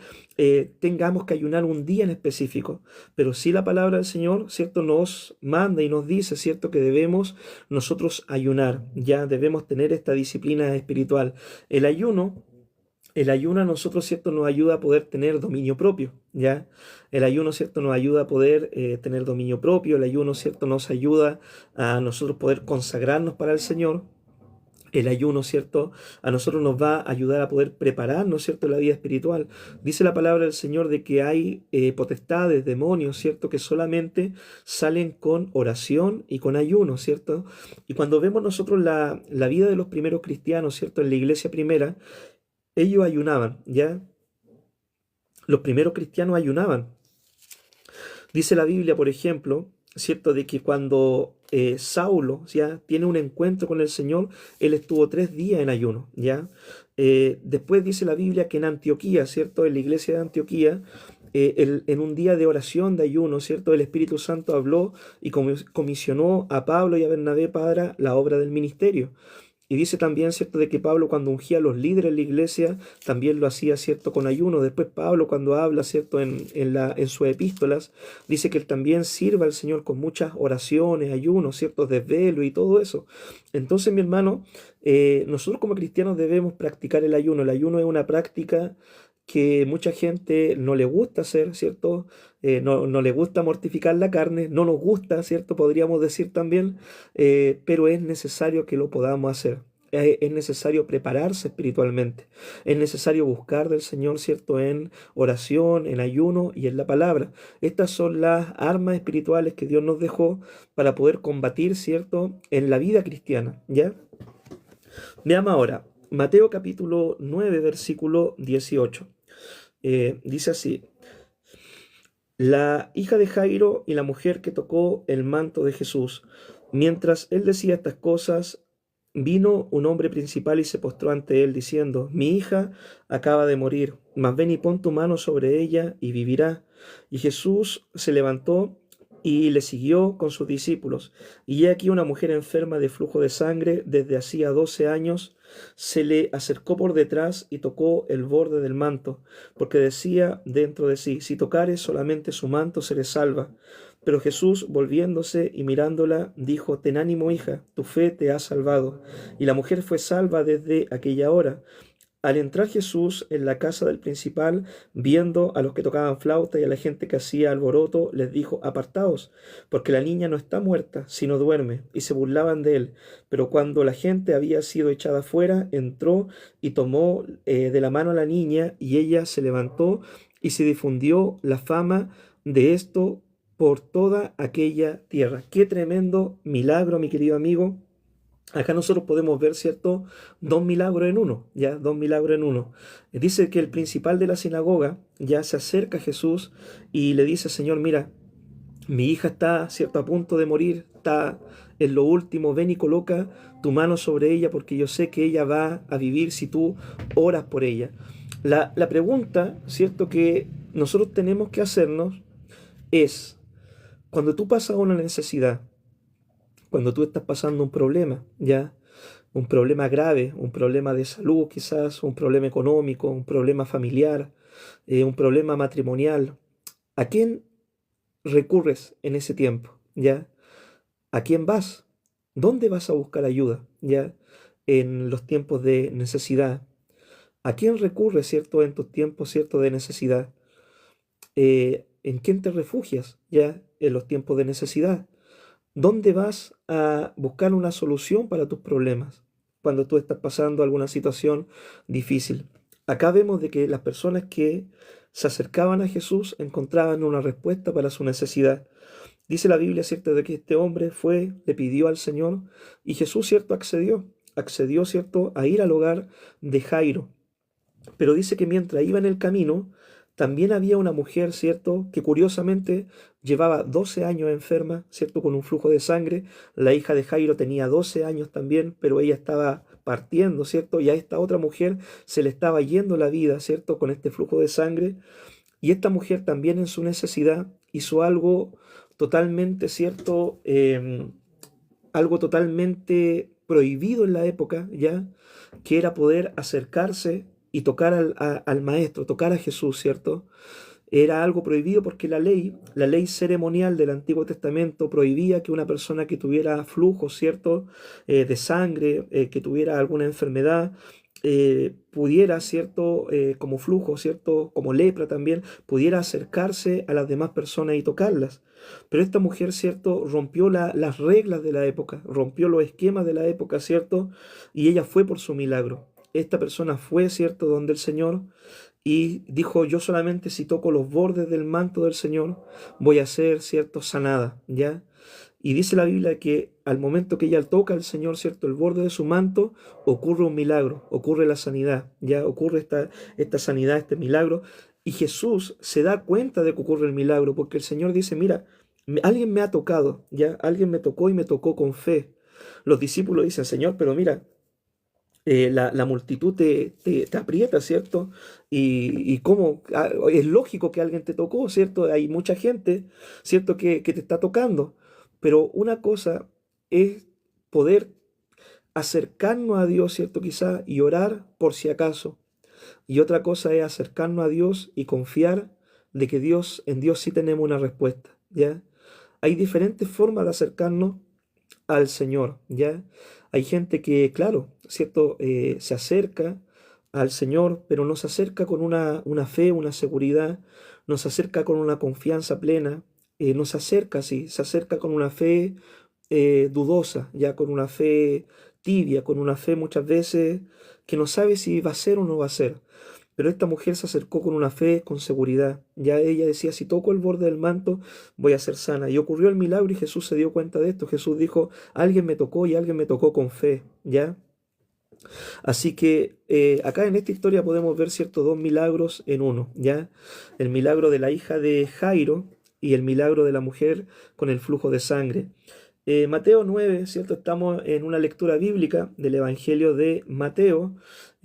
tengamos que ayunar un día en específico, pero sí la palabra del Señor, ¿cierto?, nos manda y nos dice, ¿cierto?, que debemos nosotros ayunar, ya debemos tener esta disciplina espiritual. El ayuno el ayuno a nosotros, ¿cierto?, nos ayuda a poder tener dominio propio, ¿ya? El ayuno, ¿cierto?, nos ayuda a poder tener dominio propio. El ayuno, ¿cierto?, nos ayuda a nosotros poder consagrarnos para el Señor. El ayuno, ¿cierto?, a nosotros nos va a ayudar a poder prepararnos, ¿cierto?, en la vida espiritual. Dice la palabra del Señor de que hay potestades, demonios, ¿cierto?, que solamente salen con oración y con ayuno, ¿cierto? Y cuando vemos nosotros la vida de los primeros cristianos, ¿cierto?, en la iglesia primera, ellos ayunaban, ¿ya? Los primeros cristianos ayunaban. Dice la Biblia, por ejemplo, ¿cierto?, de que cuando Saulo, ¿ya?, tiene un encuentro con el Señor, él estuvo 3 días en ayuno, ¿ya? Después dice la Biblia que en Antioquía, ¿cierto?, en la iglesia de Antioquía, en un día de oración, de ayuno, ¿cierto?, el Espíritu Santo habló y comisionó a Pablo y a Bernabé para la obra del ministerio. Y dice también, ¿cierto?, de que Pablo cuando ungía a los líderes de la iglesia, también lo hacía, ¿cierto?, con ayuno. Después Pablo cuando habla, ¿cierto?, en sus epístolas, dice que él también sirve al Señor con muchas oraciones, ayunos, ¿cierto?, desvelo y todo eso. Entonces, mi hermano, nosotros como cristianos debemos practicar el ayuno. El ayuno es una práctica que mucha gente no le gusta hacer, ¿cierto? No le gusta mortificar la carne, no nos gusta, ¿cierto? Podríamos decir también, pero es necesario que lo podamos hacer. Es necesario prepararse espiritualmente. Es necesario buscar del Señor, ¿cierto?, en oración, en ayuno y en la palabra. Estas son las armas espirituales que Dios nos dejó para poder combatir, ¿cierto?, en la vida cristiana, ¿ya? Veamos ahora, Mateo capítulo 9, versículo 18. Dice así: la hija de Jairo y la mujer que tocó el manto de Jesús. Mientras él decía estas cosas, vino un hombre principal y se postró ante él, diciendo: mi hija acaba de morir, mas ven y pon tu mano sobre ella y vivirá. Y Jesús se levantó y le siguió con sus discípulos. Y he aquí una mujer enferma de flujo de sangre desde hacía 12 años, se le acercó por detrás y tocó el borde del manto, porque decía dentro de sí: si tocare solamente su manto, seré salva. Pero Jesús, volviéndose y mirándola, dijo: ten ánimo, hija, tu fe te ha salvado. Y la mujer fue salva desde aquella hora. Al entrar Jesús en la casa del principal, viendo a los que tocaban flauta y a la gente que hacía alboroto, les dijo: apartaos, porque la niña no está muerta, sino duerme. Y se burlaban de él. Pero cuando la gente había sido echada fuera, entró y tomó de la mano a la niña, y ella se levantó, y se difundió la fama de esto por toda aquella tierra. Qué tremendo milagro, mi querido amigo. Acá nosotros podemos ver, ¿cierto?, 2 milagros en uno, ¿ya? 2 milagros en uno. Dice que el principal de la sinagoga ya se acerca a Jesús y le dice: Señor, mira, mi hija está, ¿cierto?, a punto de morir, está en lo último, ven y coloca tu mano sobre ella, porque yo sé que ella va a vivir si tú oras por ella. La pregunta, ¿cierto?, que nosotros tenemos que hacernos es: cuando tú pasas una necesidad, cuando tú estás pasando un problema, ¿ya?, un problema grave, un problema de salud quizás, un problema económico, un problema familiar, un problema matrimonial. ¿A quién recurres en ese tiempo? ¿Ya? ¿A quién vas? ¿Dónde vas a buscar ayuda? ¿Ya? En los tiempos de necesidad. ¿A quién recurres, cierto, en tus tiempos, cierto, de necesidad? ¿En quién te refugias, ya, en los tiempos de necesidad? ¿Dónde vas a buscar una solución para tus problemas cuando tú estás pasando alguna situación difícil? Acá vemos de que las personas que se acercaban a Jesús encontraban una respuesta para su necesidad. Dice la Biblia, cierto, de que este hombre fue, le pidió al Señor y Jesús, cierto, accedió, cierto, a ir al hogar de Jairo. Pero dice que mientras iba en el camino, también había una mujer, ¿cierto?, que curiosamente llevaba 12 años enferma, ¿cierto?, con un flujo de sangre. La hija de Jairo tenía 12 años también, pero ella estaba partiendo, ¿cierto? Y a esta otra mujer se le estaba yendo la vida, ¿cierto?, con este flujo de sangre. Y esta mujer también en su necesidad hizo algo totalmente, ¿cierto?, algo totalmente prohibido en la época, ¿ya? Que era poder acercarse y tocar al maestro, tocar a Jesús, ¿cierto? Era algo prohibido porque la ley ceremonial del Antiguo Testamento prohibía que una persona que tuviera flujo, ¿cierto? De sangre, que tuviera alguna enfermedad, pudiera, ¿cierto? Como flujo, ¿cierto? Como lepra también, pudiera acercarse a las demás personas y tocarlas. Pero esta mujer, ¿cierto? Rompió las reglas de la época, rompió los esquemas de la época, ¿cierto? Y ella fue por su milagro. Esta persona fue, ¿cierto?, donde el Señor y dijo, yo solamente si toco los bordes del manto del Señor voy a ser, ¿cierto?, sanada, ¿ya? Y dice la Biblia que al momento que ella toca al Señor, ¿cierto?, el borde de su manto, ocurre un milagro, ocurre la sanidad, ¿ya? Ocurre esta sanidad, este milagro. Y Jesús se da cuenta de que ocurre el milagro, porque el Señor dice, mira, alguien me ha tocado, ¿ya? Alguien me tocó y me tocó con fe. Los discípulos dicen, Señor, pero mira, la multitud te aprieta, ¿cierto? Y cómo es lógico que alguien te tocó, ¿cierto? Hay mucha gente, ¿cierto? Que te está tocando. Pero una cosa es poder acercarnos a Dios, ¿cierto? Quizá y orar por si acaso. Y otra cosa es acercarnos a Dios y confiar de que en Dios sí tenemos una respuesta, ¿ya? Hay diferentes formas de acercarnos al Señor, ¿ya? Hay gente que, claro, ¿cierto? Se acerca al Señor, pero no se acerca con una fe, una seguridad, no se acerca con una confianza plena, no se acerca así, se acerca con una fe dudosa, ya con una fe tibia, con una fe muchas veces que no sabe si va a ser o no va a ser. Pero esta mujer se acercó con una fe, con seguridad. Ya ella decía, si toco el borde del manto, voy a ser sana. Y ocurrió el milagro y Jesús se dio cuenta de esto. Jesús dijo, alguien me tocó y alguien me tocó con fe. ¿Ya? Así que acá en esta historia podemos ver ciertos dos milagros en uno. ¿Ya? El milagro de la hija de Jairo y el milagro de la mujer con el flujo de sangre. Mateo 9, ¿cierto? Estamos en una lectura bíblica del Evangelio de Mateo.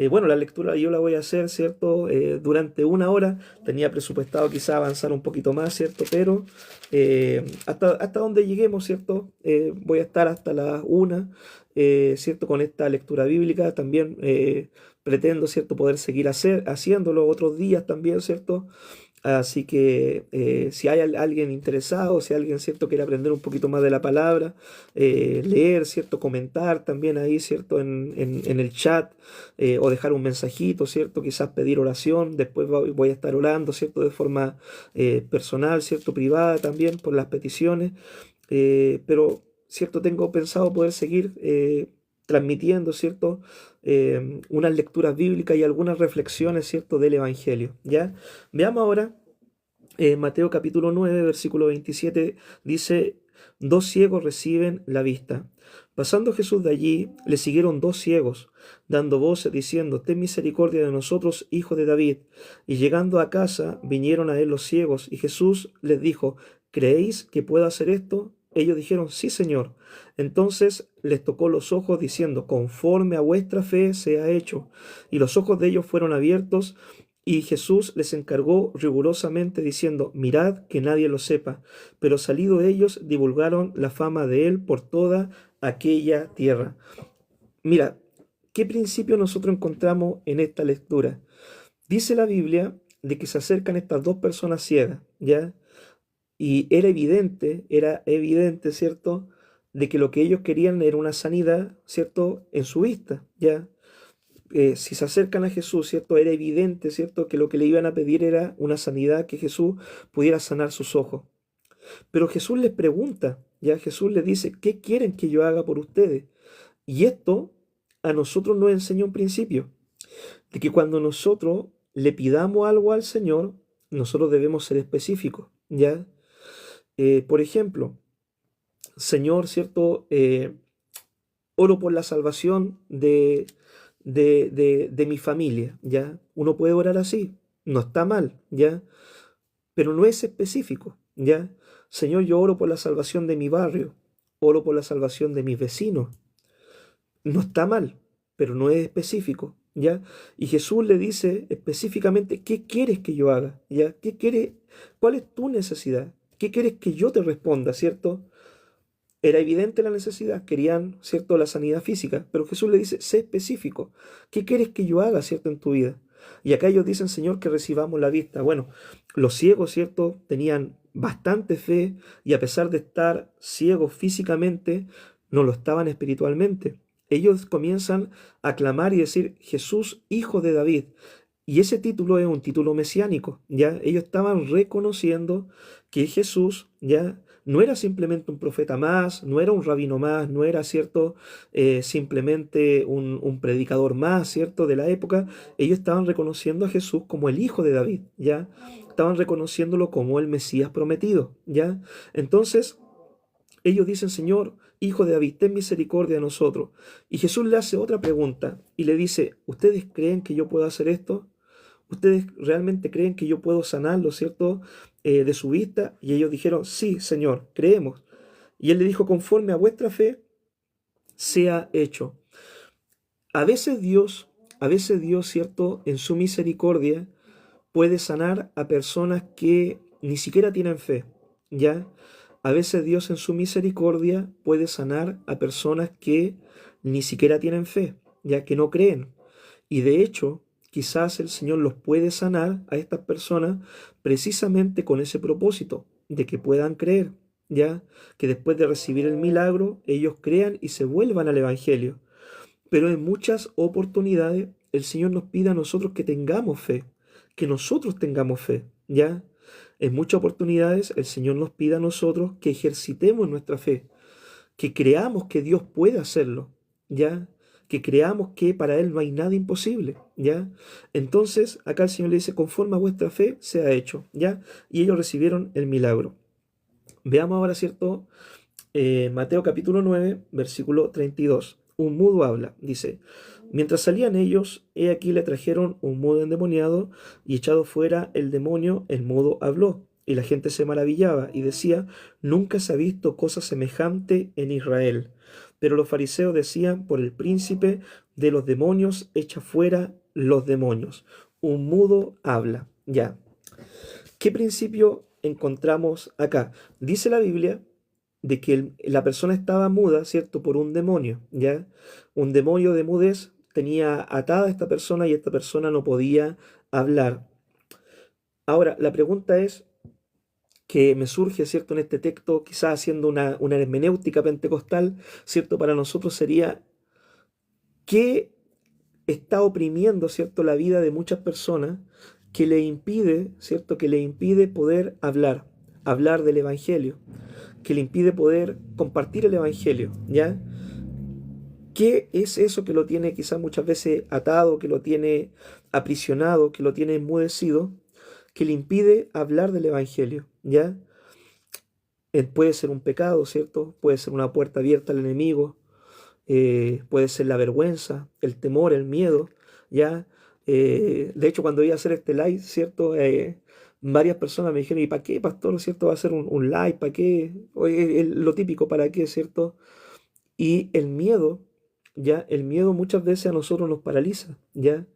Bueno, la lectura yo la voy a hacer, ¿cierto? Durante una hora. Tenía presupuestado quizá avanzar un poquito más, ¿cierto? Pero hasta donde lleguemos, ¿cierto? Voy a estar hasta las una, ¿cierto? Con esta lectura bíblica. También pretendo, ¿cierto? Poder seguir haciéndolo otros días también, ¿cierto? Así que si hay alguien interesado, si alguien, ¿cierto?, quiere aprender un poquito más de la palabra, leer, ¿cierto?, comentar también ahí, ¿cierto?, en el chat, o dejar un mensajito, ¿cierto?, quizás pedir oración, después voy a estar orando, ¿cierto?, de forma personal, ¿cierto?, privada también por las peticiones, pero, ¿cierto?, tengo pensado poder seguir transmitiendo, ¿cierto?, unas lecturas bíblicas y algunas reflexiones, ¿cierto?, del Evangelio, ¿ya? Veamos ahora, Mateo capítulo 9, versículo 27, dice, dos ciegos reciben la vista. Pasando Jesús de allí, le siguieron dos ciegos, dando voces diciendo, ten misericordia de nosotros, hijo de David. Y llegando a casa, vinieron a él los ciegos, y Jesús les dijo, ¿creéis que puedo hacer esto? Ellos dijeron, sí, Señor. Entonces les tocó los ojos, diciendo, conforme a vuestra fe se ha hecho. Y los ojos de ellos fueron abiertos, y Jesús les encargó rigurosamente, diciendo, mirad que nadie lo sepa. Pero salido ellos, divulgaron la fama de él por toda aquella tierra. Mira, ¿qué principio nosotros encontramos en esta lectura? Dice la Biblia de que se acercan estas dos personas ciegas, ¿ya? Y era evidente, ¿cierto? De que lo que ellos querían era una sanidad, ¿cierto? En su vista, ¿ya? Si se acercan a Jesús, ¿cierto? Era evidente, ¿cierto? Que lo que le iban a pedir era una sanidad, que Jesús pudiera sanar sus ojos. Pero Jesús les pregunta, ¿ya? Jesús les dice, ¿qué quieren que yo haga por ustedes? Y esto a nosotros nos enseña un principio, de que cuando nosotros le pidamos algo al Señor, nosotros debemos ser específicos, ¿ya? Por ejemplo, Señor, ¿cierto? Oro por la salvación de mi familia, ¿ya? Uno puede orar así, no está mal, ¿ya? Pero no es específico, ¿ya? Señor, yo oro por la salvación de mi barrio, oro por la salvación de mis vecinos, no está mal, pero no es específico, ¿ya? Y Jesús le dice específicamente, ¿qué quieres que yo haga? ¿Ya? ¿Qué quieres? ¿Cuál es tu necesidad? ¿Qué quieres que yo te responda, cierto? Era evidente la necesidad, querían, cierto, la sanidad física, pero Jesús le dice, sé específico, ¿qué quieres que yo haga, cierto, en tu vida? Y acá ellos dicen, Señor, que recibamos la vista. Bueno, los ciegos, cierto, tenían bastante fe y a pesar de estar ciegos físicamente, no lo estaban espiritualmente. Ellos comienzan a clamar y decir, Jesús, hijo de David. Y ese título es un título mesiánico, ¿ya? Ellos estaban reconociendo que Jesús, ¿ya? No era simplemente un profeta más, no era un rabino más, no era, ¿cierto? Simplemente un predicador más, ¿cierto? De la época. Ellos estaban reconociendo a Jesús como el hijo de David, ¿ya? Estaban reconociéndolo como el Mesías prometido, ¿ya? Entonces, ellos dicen, Señor, hijo de David, ten misericordia de nosotros. Y Jesús le hace otra pregunta y le dice, ¿ustedes creen que yo puedo hacer esto? ¿Ustedes realmente creen que yo puedo sanarlo, cierto? De su vista. Y ellos dijeron, sí, Señor, creemos. Y él le dijo, conforme a vuestra fe, sea hecho. A veces Dios, a veces Dios, cierto, en su misericordia, puede sanar a personas que ni siquiera tienen fe, ¿ya? A veces Dios en su misericordia puede sanar a personas que ni siquiera tienen fe, ya que no creen. Y de hecho, quizás el Señor los puede sanar a estas personas precisamente con ese propósito, de que puedan creer, ya que después de recibir el milagro, ellos crean y se vuelvan al Evangelio. Pero en muchas oportunidades el Señor nos pide a nosotros que tengamos fe, que nosotros tengamos fe, ¿ya? En muchas oportunidades el Señor nos pide a nosotros que ejercitemos nuestra fe, que creamos que Dios puede hacerlo, ¿ya? Que creamos que para Él no hay nada imposible, ¿ya? Entonces, acá el Señor le dice, conforme a vuestra fe sea hecho, ¿ya? Y ellos recibieron el milagro. Veamos ahora, ¿cierto? Mateo capítulo 9, versículo 32. Un mudo habla, dice, mientras salían ellos, he aquí le trajeron un mudo endemoniado y echado fuera el demonio, el mudo habló. Y la gente se maravillaba y decía, nunca se ha visto cosa semejante en Israel. Pero los fariseos decían, por el príncipe de los demonios, echa fuera los demonios. Un mudo habla. Ya. ¿Qué principio encontramos acá? Dice la Biblia de que la persona estaba muda, ¿cierto? Por un demonio, ¿ya? Un demonio de mudez tenía atada a esta persona y esta persona no podía hablar. Ahora, la pregunta es que me surge, ¿cierto? En este texto, quizás haciendo una hermenéutica pentecostal, ¿cierto? Para nosotros sería, ¿qué está oprimiendo, ¿cierto? La vida de muchas personas que le impide, ¿cierto? Que le impide poder hablar del Evangelio, que le impide poder compartir el Evangelio, ¿ya? ¿Qué es eso que lo tiene quizás muchas veces atado, que lo tiene aprisionado, que lo tiene enmudecido, que le impide hablar del Evangelio, ¿ya? Puede ser un pecado, ¿cierto? Puede ser una puerta abierta al enemigo, puede ser la vergüenza, el temor, el miedo, ¿ya? De hecho, cuando iba a hacer este live, ¿cierto? Varias personas me dijeron, ¿y para qué, pastor, ¿cierto? Va a hacer un live, ¿para qué? Oye, lo típico, ¿para qué, ¿cierto? Y el miedo, ¿ya? El miedo muchas veces a nosotros nos paraliza, ¿ya?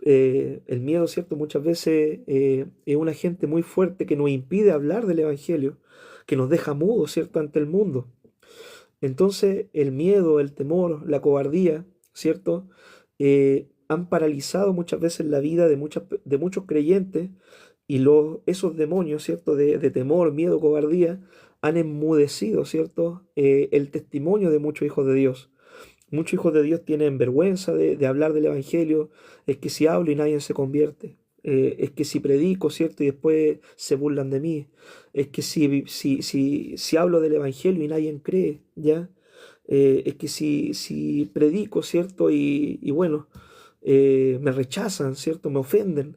El miedo, ¿cierto? Muchas veces es un agente muy fuerte que nos impide hablar del Evangelio, que nos deja mudos, ¿cierto? Ante el mundo. Entonces el miedo, el temor, la cobardía, ¿cierto? Han paralizado muchas veces la vida de muchos creyentes y esos demonios, ¿cierto? De temor, miedo, cobardía, han enmudecido, ¿cierto? El testimonio de muchos hijos de Dios. Muchos hijos de Dios tienen vergüenza de hablar del Evangelio. Es que si hablo y nadie se convierte. Es que si predico, ¿cierto? Y después se burlan de mí. Es que si hablo del Evangelio y nadie cree, ¿ya? Es que si predico, ¿cierto? Y bueno, me rechazan, ¿cierto? Me ofenden.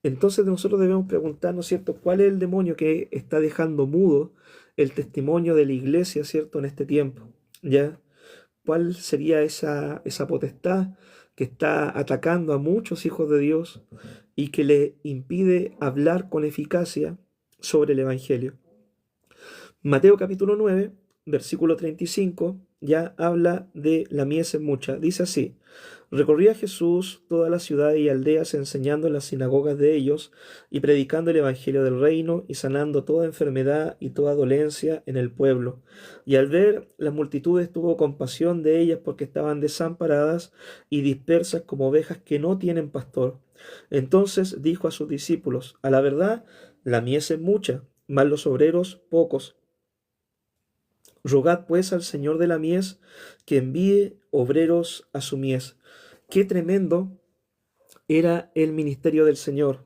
Entonces nosotros debemos preguntarnos, ¿cierto? ¿Cuál es el demonio que está dejando mudo el testimonio de la iglesia, ¿cierto? En este tiempo, ¿ya? ¿Cuál sería esa potestad que está atacando a muchos hijos de Dios y que le impide hablar con eficacia sobre el Evangelio? Mateo capítulo 9, versículo 35, ya habla de la mies es mucha. Dice así: recorría Jesús todas las ciudades y aldeas enseñando en las sinagogas de ellos y predicando el evangelio del reino y sanando toda enfermedad y toda dolencia en el pueblo. Y al ver las multitudes tuvo compasión de ellas porque estaban desamparadas y dispersas como ovejas que no tienen pastor. Entonces dijo a sus discípulos: a la verdad, la mies es mucha, mas los obreros pocos. Rogad pues al Señor de la mies que envíe obreros a su mies. Qué tremendo era el ministerio del Señor.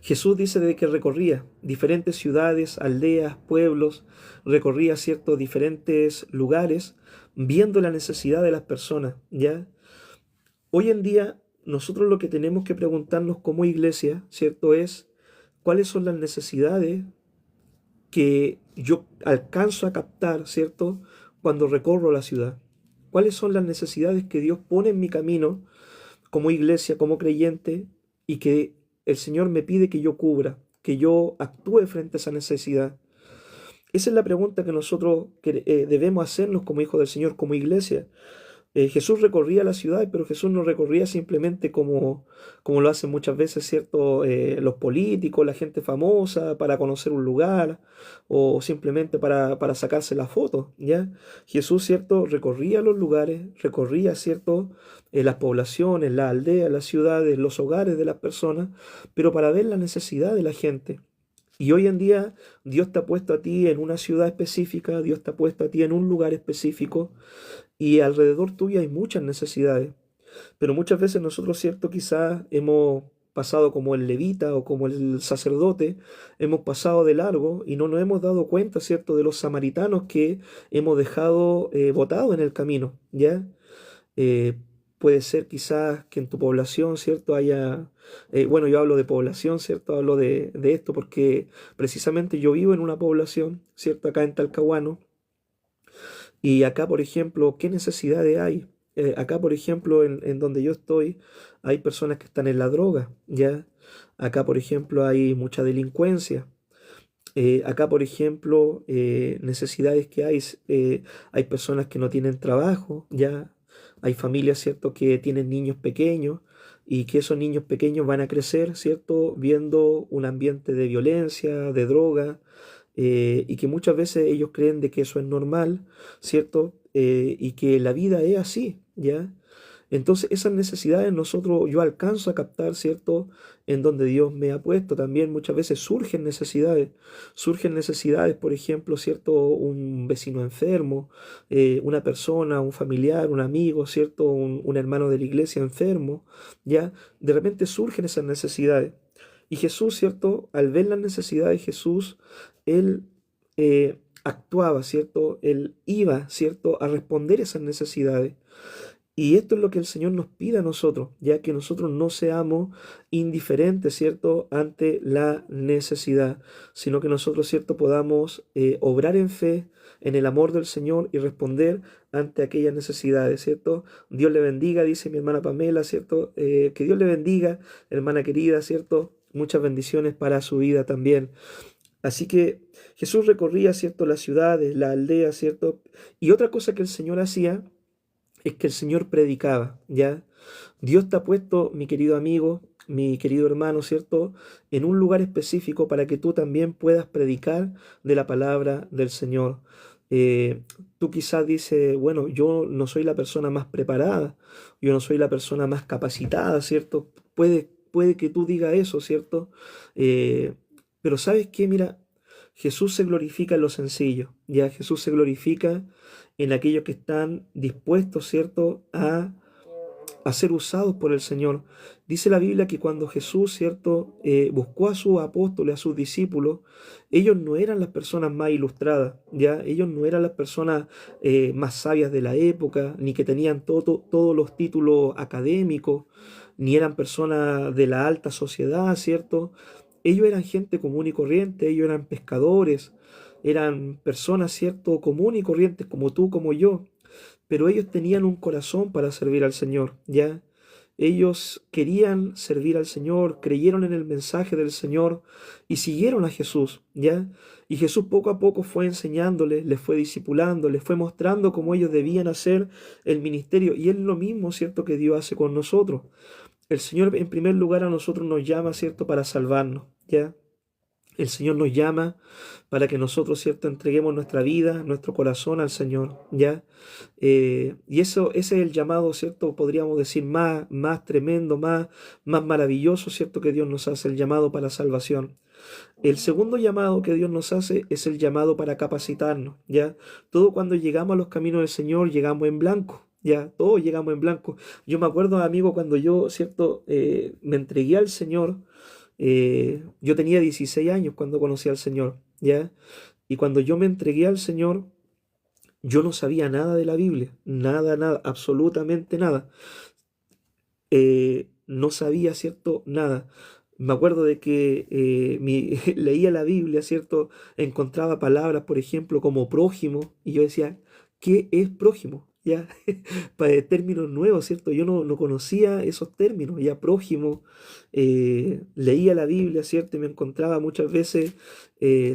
Jesús dice de que recorría diferentes ciudades, aldeas, pueblos, recorría ciertos diferentes lugares, viendo la necesidad de las personas, ¿ya? Hoy en día nosotros lo que tenemos que preguntarnos como iglesia, ¿cierto? Es cuáles son las necesidades que yo alcanzo a captar, ¿cierto? Cuando recorro la ciudad. ¿Cuáles son las necesidades que Dios pone en mi camino como iglesia, como creyente, y que el Señor me pide que yo cubra, que yo actúe frente a esa necesidad? Esa es la pregunta que nosotros debemos hacernos como hijos del Señor, como iglesia. Jesús recorría la ciudad, pero Jesús no recorría simplemente como lo hacen muchas veces, ¿cierto? Los políticos, la gente famosa, para conocer un lugar o simplemente para sacarse la foto, ¿ya? Jesús, ¿cierto? Recorría los lugares, recorría, ¿cierto? Las poblaciones, las aldeas, las ciudades, los hogares de las personas, pero para ver la necesidad de la gente. Y hoy en día Dios te ha puesto a ti en una ciudad específica, Dios te ha puesto a ti en un lugar específico y alrededor tuyo hay muchas necesidades. Pero muchas veces nosotros, cierto, quizás hemos pasado como el levita o como el sacerdote, hemos pasado de largo y no nos hemos dado cuenta, cierto, de los samaritanos que hemos dejado botados en el camino, ¿ya? Eh, Puede ser quizás que en tu población, ¿cierto? Haya, bueno, yo hablo de población, ¿cierto? Hablo de esto porque precisamente yo vivo en una población, ¿cierto? Acá en Talcahuano. Y acá, por ejemplo, ¿qué necesidades hay? Acá, por ejemplo, en donde yo estoy, hay personas que están en la droga, ¿ya? Acá, por ejemplo, hay mucha delincuencia. Acá, por ejemplo, necesidades que hay personas que no tienen trabajo, ¿ya? Hay familias, ¿cierto?, que tienen niños pequeños y que esos niños pequeños van a crecer, ¿cierto?, viendo un ambiente de violencia, de droga, y que muchas veces ellos creen de que eso es normal, ¿cierto? Y que la vida es así, ¿ya? Entonces esas necesidades yo alcanzo a captar, ¿cierto? En donde Dios me ha puesto. También muchas veces surgen necesidades, por ejemplo, ¿cierto? Un vecino enfermo, una persona, un familiar, un amigo, ¿cierto? Un hermano de la iglesia enfermo, ¿ya? De repente surgen esas necesidades. Y Jesús, ¿cierto? Al ver las necesidades, Jesús, él actuaba, ¿cierto? Él iba, ¿cierto? A responder esas necesidades. Y esto es lo que el Señor nos pide a nosotros, ya que nosotros no seamos indiferentes, ¿cierto?, ante la necesidad, sino que nosotros, ¿cierto?, podamos obrar en fe, en el amor del Señor y responder ante aquellas necesidades, ¿cierto? Dios le bendiga, dice mi hermana Pamela, ¿cierto? Que Dios le bendiga, hermana querida, ¿cierto? Muchas bendiciones para su vida también. Así que Jesús recorría, ¿cierto?, las ciudades, las aldeas, ¿cierto? Y otra cosa que el Señor hacía es que el Señor predicaba, ¿ya? Dios te ha puesto, mi querido amigo, mi querido hermano, ¿cierto?, en un lugar específico para que tú también puedas predicar de la palabra del Señor. Tú quizás dices, bueno, yo no soy la persona más preparada, yo no soy la persona más capacitada, ¿cierto? Puede que tú digas eso, ¿cierto? Eh, pero ¿sabes qué? Mira, Jesús se glorifica en lo sencillo, ya Jesús se glorifica en aquellos que están dispuestos, ¿cierto?, a ser usados por el Señor. Dice la Biblia que cuando Jesús, ¿cierto?, buscó a sus apóstoles, a sus discípulos, ellos no eran las personas más ilustradas, ¿ya? Ellos no eran las personas más sabias de la época, ni que tenían todos los títulos académicos, ni eran personas de la alta sociedad, ¿cierto? Ellos eran gente común y corriente, ellos eran pescadores, eran personas, ¿cierto?, común y corrientes como tú, como yo, pero ellos tenían un corazón para servir al Señor, ¿ya? Ellos querían servir al Señor, creyeron en el mensaje del Señor y siguieron a Jesús, ¿ya? Y Jesús poco a poco fue enseñándoles, les fue discipulando, les fue mostrando cómo ellos debían hacer el ministerio. Y es lo mismo, ¿cierto?, que Dios hace con nosotros. El Señor, en primer lugar, a nosotros nos llama, ¿cierto?, para salvarnos, ¿ya? El Señor nos llama para que nosotros, ¿cierto?, entreguemos nuestra vida, nuestro corazón al Señor, ¿ya? Y eso, ese es el llamado, ¿cierto? Podríamos decir más tremendo, más maravilloso, ¿cierto?, que Dios nos hace, el llamado para la salvación. El segundo llamado que Dios nos hace es el llamado para capacitarnos, ¿ya? Todo cuando llegamos a los caminos del Señor, llegamos en blanco. Ya, todos llegamos en blanco. Yo me acuerdo, amigo, cuando yo, ¿cierto?, me entregué al Señor. Yo tenía 16 años cuando conocí al Señor, ¿ya? Y cuando yo me entregué al Señor, yo no sabía nada de la Biblia, nada, absolutamente nada. No sabía, ¿cierto? Nada. Me acuerdo de que leía la Biblia, ¿cierto? Encontraba palabras, por ejemplo, como prójimo, y yo decía, ¿qué es prójimo? Ya, para términos nuevos, ¿cierto? Yo no conocía esos términos, ya prójimo, leía la Biblia, ¿cierto? Y me encontraba muchas veces,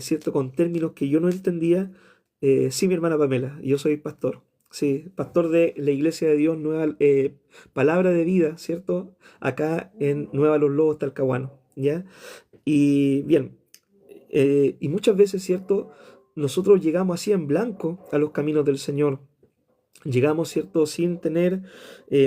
¿cierto? Con términos que yo no entendía. Sí, mi hermana Pamela, yo soy pastor. Sí, pastor de la Iglesia de Dios, Nueva Palabra de Vida, ¿cierto? Acá en Nueva Los Lobos, Talcahuano, ¿ya? Y bien, y muchas veces, ¿cierto? Nosotros llegamos así en blanco a los caminos del Señor. Llegamos, ¿cierto?, sin tener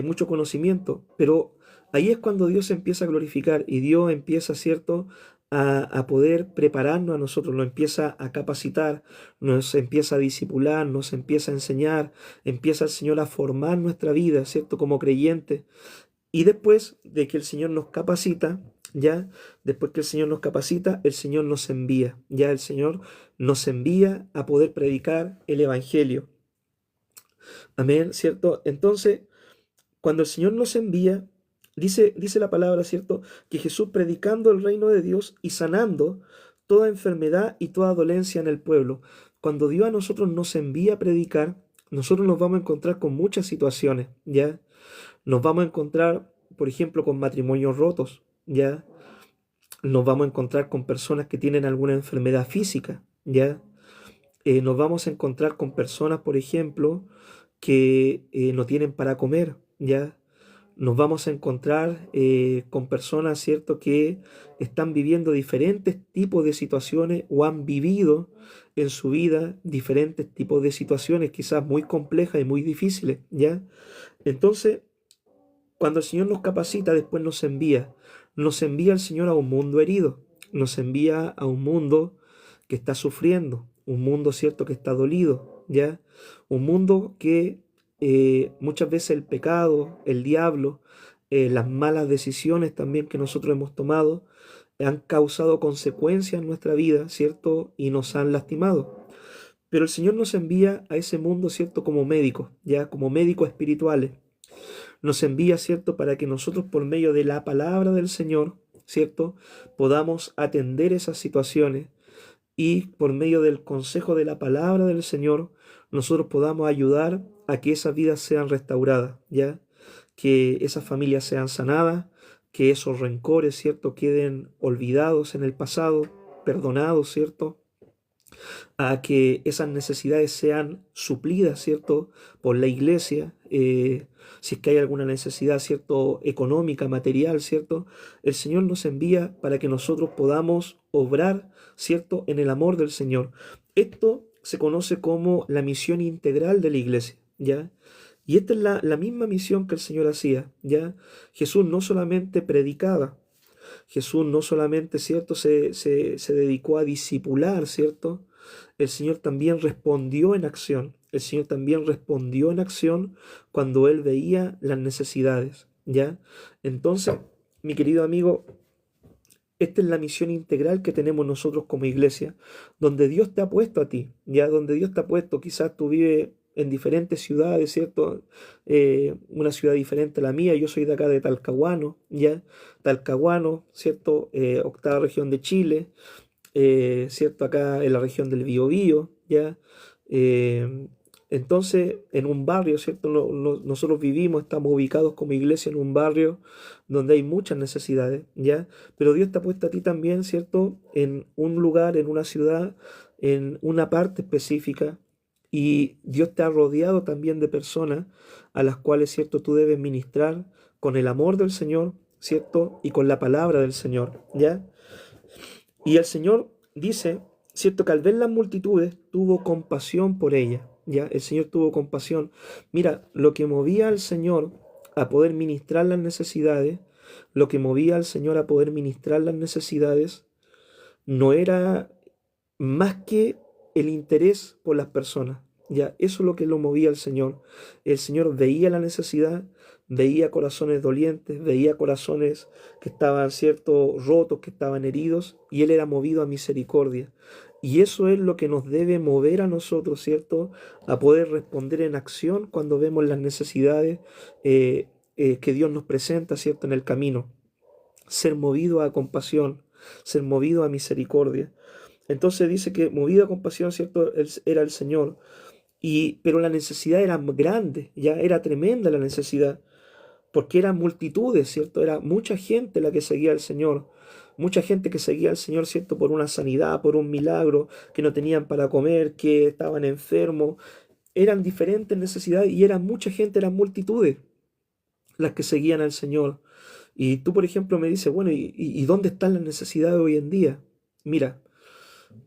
mucho conocimiento, pero ahí es cuando Dios se empieza a glorificar y Dios empieza, ¿cierto?, a poder prepararnos a nosotros, nos empieza a capacitar, nos empieza a discipular, nos empieza a enseñar, empieza el Señor a formar nuestra vida, ¿cierto?, como creyentes. Y después de que el Señor nos capacita, ya, después que el Señor nos capacita, el Señor nos envía, ya el Señor nos envía a poder predicar el Evangelio. Amén, ¿cierto? Entonces, cuando el Señor nos envía, dice la palabra, ¿cierto?, que Jesús predicando el reino de Dios y sanando toda enfermedad y toda dolencia en el pueblo. Cuando Dios a nosotros nos envía a predicar, nosotros nos vamos a encontrar con muchas situaciones, ¿ya? Nos vamos a encontrar, por ejemplo, con matrimonios rotos, ¿ya? Nos vamos a encontrar con personas que tienen alguna enfermedad física, ¿ya? Nos vamos a encontrar con personas, por ejemplo, que no tienen para comer, ¿ya? Nos vamos a encontrar con personas, ¿cierto?, que están viviendo diferentes tipos de situaciones o han vivido en su vida diferentes tipos de situaciones, quizás muy complejas y muy difíciles, ¿ya? Entonces, cuando el Señor nos capacita, después nos envía el Señor a un mundo herido, nos envía a un mundo que está sufriendo, un mundo, ¿cierto?, que está dolido, ¿ya? Un mundo que muchas veces el pecado, el diablo, las malas decisiones también que nosotros hemos tomado, han causado consecuencias en nuestra vida, ¿cierto? Y nos han lastimado. Pero el Señor nos envía a ese mundo, ¿cierto?, como médicos, ¿ya? Como médicos espirituales. Nos envía, ¿cierto?, para que nosotros por medio de la palabra del Señor, ¿cierto?, podamos atender esas situaciones y por medio del consejo de la palabra del Señor, nosotros podamos ayudar a que esas vidas sean restauradas, ¿ya? Que esas familias sean sanadas, que esos rencores, ¿cierto?, queden olvidados en el pasado, perdonados, ¿cierto?, a que esas necesidades sean suplidas, ¿cierto?, por la iglesia, si es que hay alguna necesidad, ¿cierto?, económica, material, ¿cierto?, el Señor nos envía para que nosotros podamos obrar, ¿cierto?, en el amor del Señor. Esto se conoce como la misión integral de la iglesia, ¿ya? Y esta es la misma misión que el Señor hacía, ¿ya? Jesús no solamente predicaba, Jesús no solamente, ¿cierto?, se dedicó a discipular, ¿cierto? El Señor también respondió en acción. El Señor también respondió en acción cuando Él veía las necesidades, ¿ya? Entonces, mi querido amigo, esta es la misión integral que tenemos nosotros como iglesia, donde Dios te ha puesto a ti, ya donde Dios te ha puesto, quizás tú vives en diferentes ciudades, ¿cierto? Una ciudad diferente a la mía, yo soy de acá de Talcahuano, ya, Talcahuano, ¿cierto? Octava región de Chile, ¿cierto? Acá en la región del Biobío, ¿ya? Eh, entonces, en un barrio, ¿cierto? Nosotros vivimos, estamos ubicados como iglesia en un barrio donde hay muchas necesidades, ¿ya? Pero Dios te ha puesto a ti también, ¿cierto? En un lugar, en una ciudad, en una parte específica, y Dios te ha rodeado también de personas a las cuales, ¿cierto? Tú debes ministrar con el amor del Señor, ¿cierto? Y con la palabra del Señor, ¿ya? Y el Señor dice, cierto, que al ver las multitudes tuvo compasión por ellas, ¿ya? El Señor tuvo compasión. Mira, lo que movía al Señor a poder ministrar las necesidades, lo que movía al Señor a poder ministrar las necesidades, no era más que el interés por las personas. Ya, eso es lo que lo movía al Señor. El Señor veía la necesidad, veía corazones dolientes, veía corazones que estaban, cierto, rotos, que estaban heridos, y Él era movido a misericordia. Y eso es lo que nos debe mover a nosotros, ¿cierto? A poder responder en acción cuando vemos las necesidades que Dios nos presenta, ¿cierto? En el camino. Ser movido a compasión, ser movido a misericordia. Entonces dice que movido a compasión, ¿cierto? Era el Señor. Pero la necesidad era grande, ya era tremenda la necesidad, porque eran multitudes, ¿cierto? Era mucha gente la que seguía al Señor. Mucha gente que seguía al Señor, ¿cierto? Por una sanidad, por un milagro, que no tenían para comer, que estaban enfermos. Eran diferentes necesidades y era mucha gente, eran multitudes las que seguían al Señor. Y tú, por ejemplo, me dices, bueno, ¿y dónde están las necesidades hoy en día? Mira,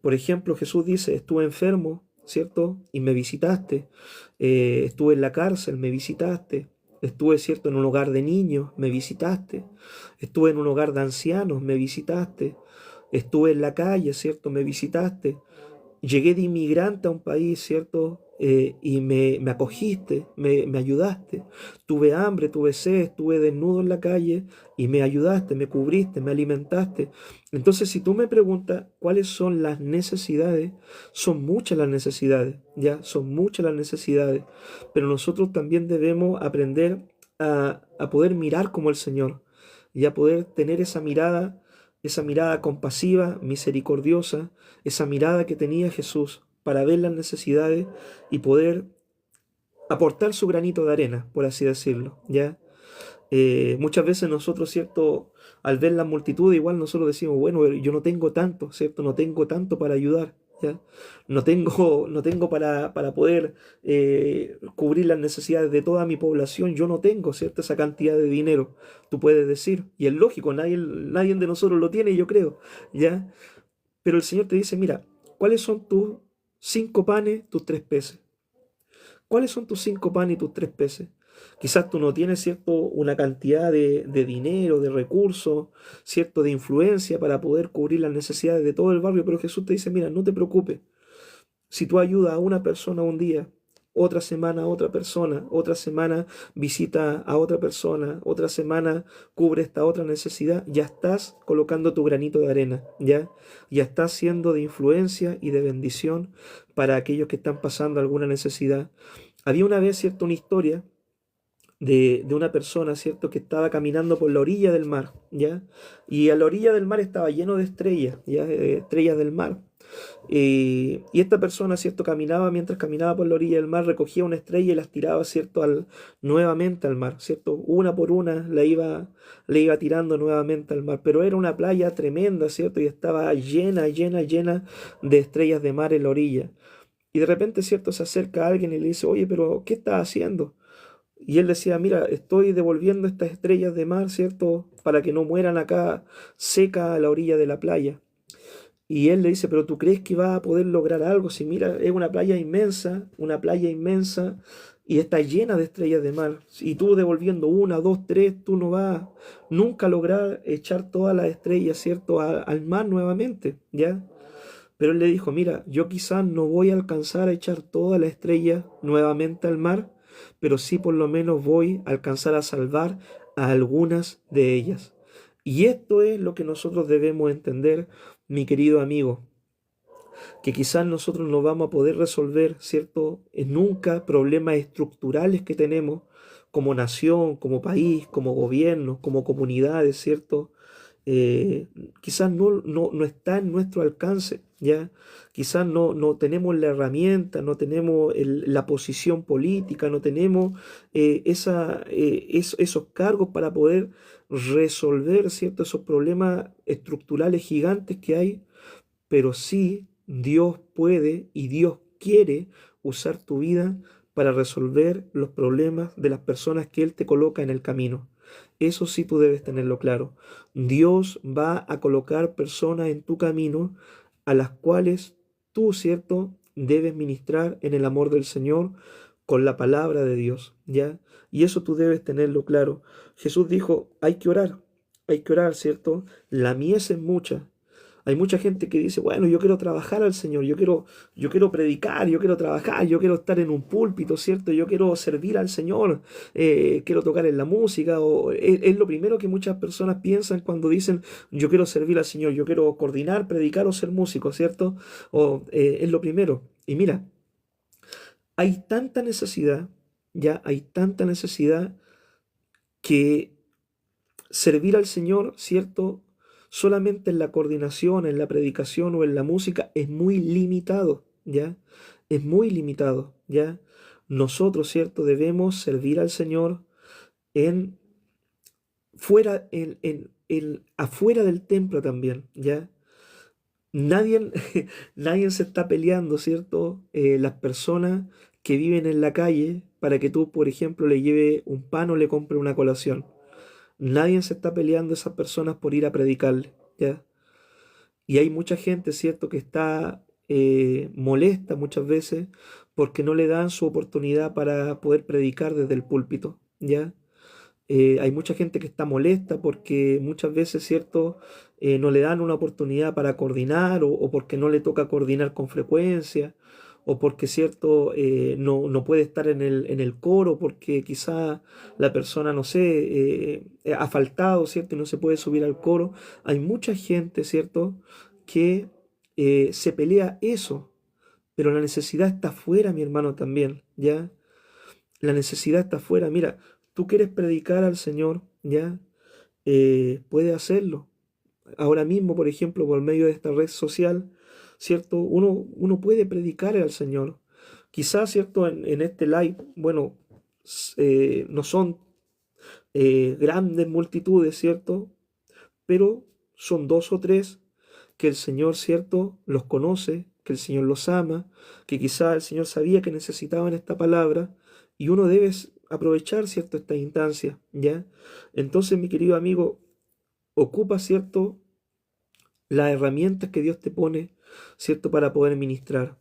por ejemplo, Jesús dice, estuve enfermo, ¿cierto? Y me visitaste. Estuve en la cárcel, me visitaste. Estuve, ¿cierto?, en un hogar de niños, me visitaste. Estuve en un hogar de ancianos, me visitaste. Estuve en la calle, ¿cierto? Me visitaste. Llegué de inmigrante a un país, ¿cierto? Y me acogiste, me ayudaste. Tuve hambre, tuve sed, estuve desnudo en la calle y me ayudaste, me cubriste, me alimentaste. Entonces, si tú me preguntas cuáles son las necesidades, son muchas las necesidades, ya, son muchas las necesidades. Pero nosotros también debemos aprender a poder mirar como el Señor y a poder tener esa mirada compasiva, misericordiosa, esa mirada que tenía Jesús para ver las necesidades y poder aportar su granito de arena, por así decirlo, ¿ya? Muchas veces nosotros, ¿cierto? Al ver la multitud, igual nosotros decimos, bueno, yo no tengo tanto, ¿cierto? No tengo tanto para ayudar, ¿ya? No tengo para poder cubrir las necesidades de toda mi población, yo no tengo, ¿cierto? Esa cantidad de dinero, tú puedes decir, y es lógico, nadie de nosotros lo tiene, yo creo, ¿ya? Pero el Señor te dice, mira, ¿cuáles son tus 5 panes, tus 3 peces? ¿Cuáles son tus 5 panes y tus 3 peces? Quizás tú no tienes, ¿cierto?, una cantidad de dinero, de recursos, ¿cierto?, de influencia para poder cubrir las necesidades de todo el barrio, pero Jesús te dice, mira, no te preocupes. Si tú ayudas a una persona un día, otra semana a otra semana visita a otra persona, otra semana cubre esta otra necesidad, ya estás colocando tu granito de arena, ya estás siendo de influencia y de bendición para aquellos que están pasando alguna necesidad. Había una vez, ¿cierto?, una historia de una persona, ¿cierto?, que estaba caminando por la orilla del mar, ¿ya? Y a la orilla del mar estaba lleno de estrellas, ¿ya? Estrellas del mar. Y esta persona, ¿cierto?, mientras caminaba por la orilla del mar, recogía una estrella y las tiraba, ¿cierto?, nuevamente al mar, ¿cierto? Una por una le iba tirando nuevamente al mar. Pero era una playa tremenda, ¿cierto? Y estaba llena, llena, llena de estrellas de mar en la orilla. Y de repente, ¿cierto?, se acerca a alguien y le dice, oye, pero ¿qué estás haciendo? Y él decía, mira, estoy devolviendo estas estrellas de mar, ¿cierto?, para que no mueran acá seca a la orilla de la playa. Y él le dice, pero ¿tú crees que va a poder lograr algo? Si mira, es una playa inmensa, y está llena de estrellas de mar. Y tú devolviendo una, dos, tres, tú no vas nunca a lograr echar todas las estrellas, ¿cierto? Al mar nuevamente, ¿ya? Pero él le dijo, mira, yo quizás no voy a alcanzar a echar todas las estrellas nuevamente al mar, pero sí por lo menos voy a alcanzar a salvar a algunas de ellas. Y esto es lo que nosotros debemos entender, mi querido amigo, que quizás nosotros no vamos a poder resolver, ¿cierto? Nunca problemas estructurales que tenemos como nación, como país, como gobierno, como comunidades, ¿cierto? Eh, Quizás no está en nuestro alcance, ¿ya? Quizás no tenemos la herramienta, no tenemos la posición política, no tenemos esos cargos para poder resolver, ¿cierto? Esos problemas estructurales gigantes que hay, pero sí Dios puede y Dios quiere usar tu vida para resolver los problemas de las personas que Él te coloca en el camino. Eso sí tú debes tenerlo claro. Dios va a colocar personas en tu camino a las cuales tú, ¿cierto?, debes ministrar en el amor del Señor con la palabra de Dios, ¿ya? Y eso tú debes tenerlo claro. Jesús dijo, hay que orar, ¿cierto? La mies es mucha. Hay mucha gente que dice, bueno, yo quiero trabajar al Señor, yo quiero predicar, yo quiero trabajar, yo quiero estar en un púlpito, ¿cierto? Yo quiero servir al Señor, quiero tocar en la música, o es lo primero que muchas personas piensan cuando dicen, yo quiero servir al Señor, yo quiero coordinar, predicar o ser músico, ¿cierto? O es lo primero. Y mira, hay tanta necesidad, ya hay tanta necesidad que servir al Señor, ¿cierto? Solamente en la coordinación, en la predicación o en la música es muy limitado, ¿ya? Es muy limitado, ¿ya? Nosotros, ¿cierto? Debemos servir al Señor en fuera, afuera del templo también, ¿ya? Nadie, nadie se está peleando, ¿cierto? Las personas que viven en la calle para que tú, por ejemplo, le lleve un pan o le compre una colación. Nadie se está peleando a esas personas por ir a predicarle, ¿ya? Y hay mucha gente, ¿cierto?, que está molesta muchas veces porque no le dan su oportunidad para poder predicar desde el púlpito, ¿ya? Hay mucha gente que está molesta porque muchas veces, ¿cierto?, no le dan una oportunidad para coordinar o porque no le toca coordinar con frecuencia o porque, ¿cierto?, no puede estar en el coro porque quizá la persona, no sé, ha faltado, ¿cierto?, y no se puede subir al coro. Hay mucha gente, ¿cierto?, que se pelea eso, pero la necesidad está afuera, mi hermano, también, ¿ya? La necesidad está afuera. Mira, tú quieres predicar al Señor, ¿ya? Puedes hacerlo. Ahora mismo, por ejemplo, por medio de esta red social, ¿cierto? Uno puede predicar al Señor. Quizás, ¿cierto? En este live, bueno, no son grandes multitudes, ¿cierto? Pero son dos o tres que el Señor, ¿cierto?, los conoce, que el Señor los ama, que quizá el Señor sabía que necesitaban esta palabra, y uno debe aprovechar, ¿cierto?, esta instancia, ¿ya? Entonces, mi querido amigo, ocupa, ¿cierto?, las herramientas que Dios te pone, ¿cierto?, para poder ministrar.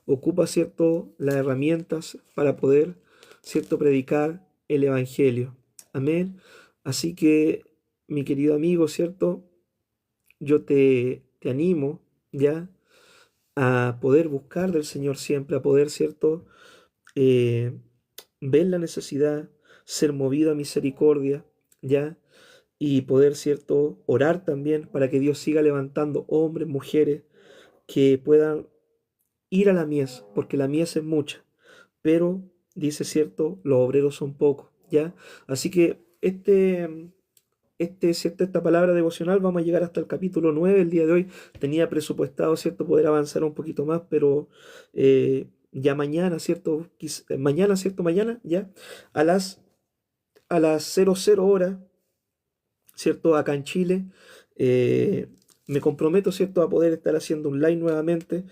Ocupa, ¿cierto?, las herramientas para poder, ¿cierto?, predicar el Evangelio. Amén. Así que, mi querido amigo, ¿cierto?, yo te animo, ¿ya?, a poder buscar del Señor siempre, a poder, ¿cierto?, eh, ver la necesidad, ser movido a misericordia, ¿ya? Y poder, ¿cierto?, orar también para que Dios siga levantando hombres, mujeres que puedan ir a la mies, porque la mies es mucha, pero dice, ¿cierto?, los obreros son pocos, ¿ya? Así que ¿cierto? Esta palabra devocional, vamos a llegar hasta el capítulo 9 el día de hoy. Tenía presupuestado, ¿cierto?, poder avanzar un poquito más, pero ya mañana, ¿cierto? Mañana, ¿cierto? Mañana, ya, a las 00 horas, ¿cierto? Acá en Chile, eh, me comprometo, ¿cierto?, a poder estar haciendo un live nuevamente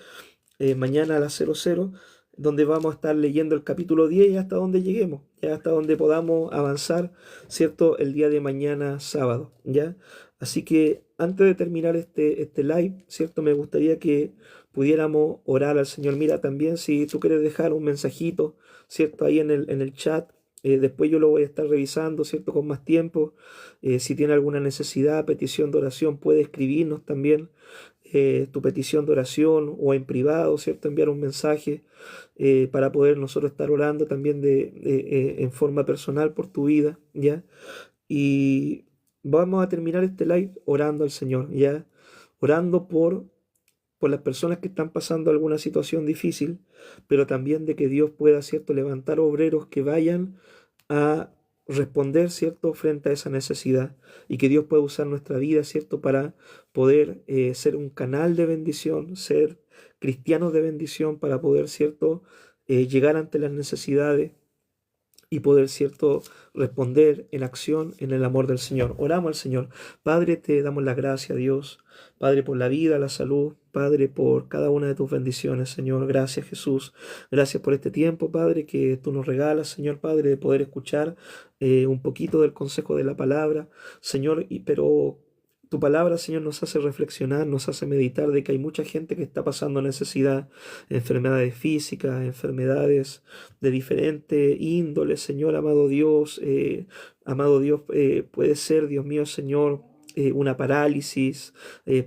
mañana a las 00, donde vamos a estar leyendo el capítulo 10 y hasta donde lleguemos, ya hasta donde podamos avanzar, ¿cierto? El día de mañana sábado, ¿ya? Así que antes de terminar este live, ¿cierto? Me gustaría que pudiéramos orar al Señor. Mira, también si tú quieres dejar un mensajito, ¿cierto? Ahí en el chat, después yo lo voy a estar revisando, ¿cierto? Con más tiempo. Si tiene alguna necesidad, petición de oración, puede escribirnos también tu petición de oración o en privado, ¿cierto? Enviar un mensaje para poder nosotros estar orando también en forma personal por tu vida, ¿ya? Y vamos a terminar este live orando al Señor, ¿ya? Orando por las personas que están pasando alguna situación difícil, pero también de que Dios pueda, ¿cierto?, levantar obreros que vayan a responder, ¿cierto?, frente a esa necesidad y que Dios pueda usar nuestra vida, ¿cierto?, para poder ser un canal de bendición, ser cristianos de bendición, para poder, ¿cierto?, llegar ante las necesidades y poder, ¿cierto?, responder en acción en el amor del Señor. Oramos al Señor. Padre, te damos las gracias, Dios. Padre, por la vida, la salud. Padre, por cada una de tus bendiciones, Señor. Gracias, Jesús. Gracias por este tiempo, Padre, que tú nos regalas, Señor, Padre, de poder escuchar un poquito del consejo de la palabra, Señor, pero tu palabra, Señor, nos hace reflexionar, nos hace meditar de que hay mucha gente que está pasando necesidad, enfermedades físicas, enfermedades de diferente índole, Señor, amado Dios, puede ser, Dios mío, Señor, una parálisis,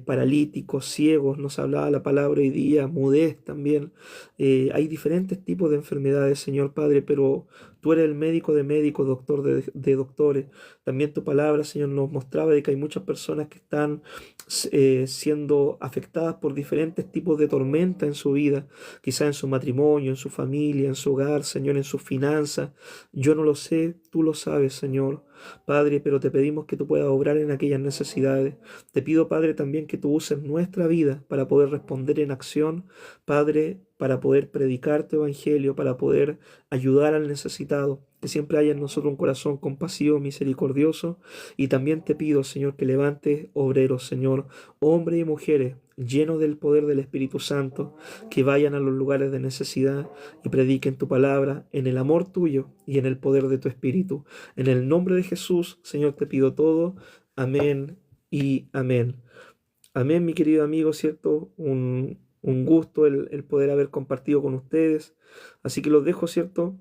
paralíticos, ciegos, nos hablaba la palabra hoy día, mudez también. Hay diferentes tipos de enfermedades, Señor Padre, pero tú eres el médico de médicos, doctor de doctores. También tu palabra, Señor, nos mostraba de que hay muchas personas que están siendo afectadas por diferentes tipos de tormenta en su vida, quizá en su matrimonio, en su familia, en su hogar, Señor, en sus finanzas. Yo no lo sé, tú lo sabes, Señor. Padre, pero te pedimos que tú puedas obrar en aquellas necesidades. Te pido, Padre, también que tú uses nuestra vida para poder responder en acción, Padre, para poder predicar tu evangelio, para poder ayudar al necesitado, que siempre haya en nosotros un corazón compasivo, misericordioso. Y también te pido, Señor, que levantes obreros, Señor, hombres y mujeres, llenos del poder del Espíritu Santo, que vayan a los lugares de necesidad y prediquen tu palabra en el amor tuyo y en el poder de tu Espíritu. En el nombre de Jesús, Señor, te pido todo. Amén y amén. Amén, mi querido amigo, ¿cierto? Un gusto el poder haber compartido con ustedes. Así que los dejo, ¿cierto?,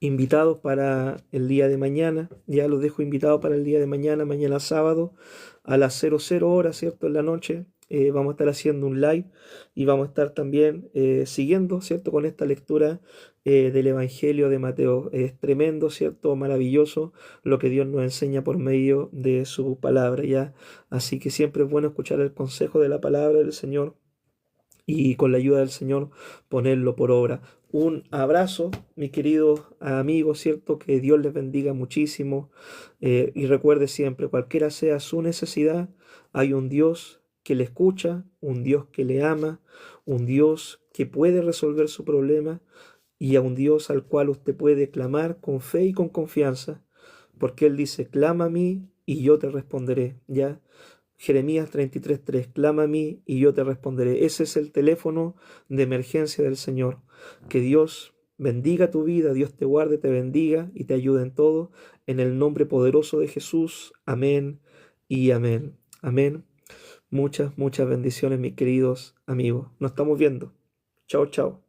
invitados para el día de mañana. Ya los dejo invitados para el día de mañana, mañana sábado, a las 00 horas, ¿cierto?, en la noche. Vamos a estar haciendo un live y vamos a estar también siguiendo, ¿cierto?, con esta lectura del Evangelio de Mateo. Es tremendo, ¿cierto?, maravilloso lo que Dios nos enseña por medio de su palabra, ¿ya? Así que siempre es bueno escuchar el consejo de la palabra del Señor y con la ayuda del Señor ponerlo por obra. Un abrazo, mis queridos amigos, ¿cierto? Que Dios les bendiga muchísimo. Y recuerde siempre, cualquiera sea su necesidad, hay un Dios que le escucha, un Dios que le ama, un Dios que puede resolver su problema y a un Dios al cual usted puede clamar con fe y con confianza, porque Él dice, clama a mí y yo te responderé, ¿ya? Jeremías 33:3, clama a mí y yo te responderé. Ese es el teléfono de emergencia del Señor. Que Dios bendiga tu vida, Dios te guarde, te bendiga y te ayude en todo. En el nombre poderoso de Jesús. Amén y amén. Amén. Muchas, muchas bendiciones, mis queridos amigos. Nos estamos viendo. Chao, chao.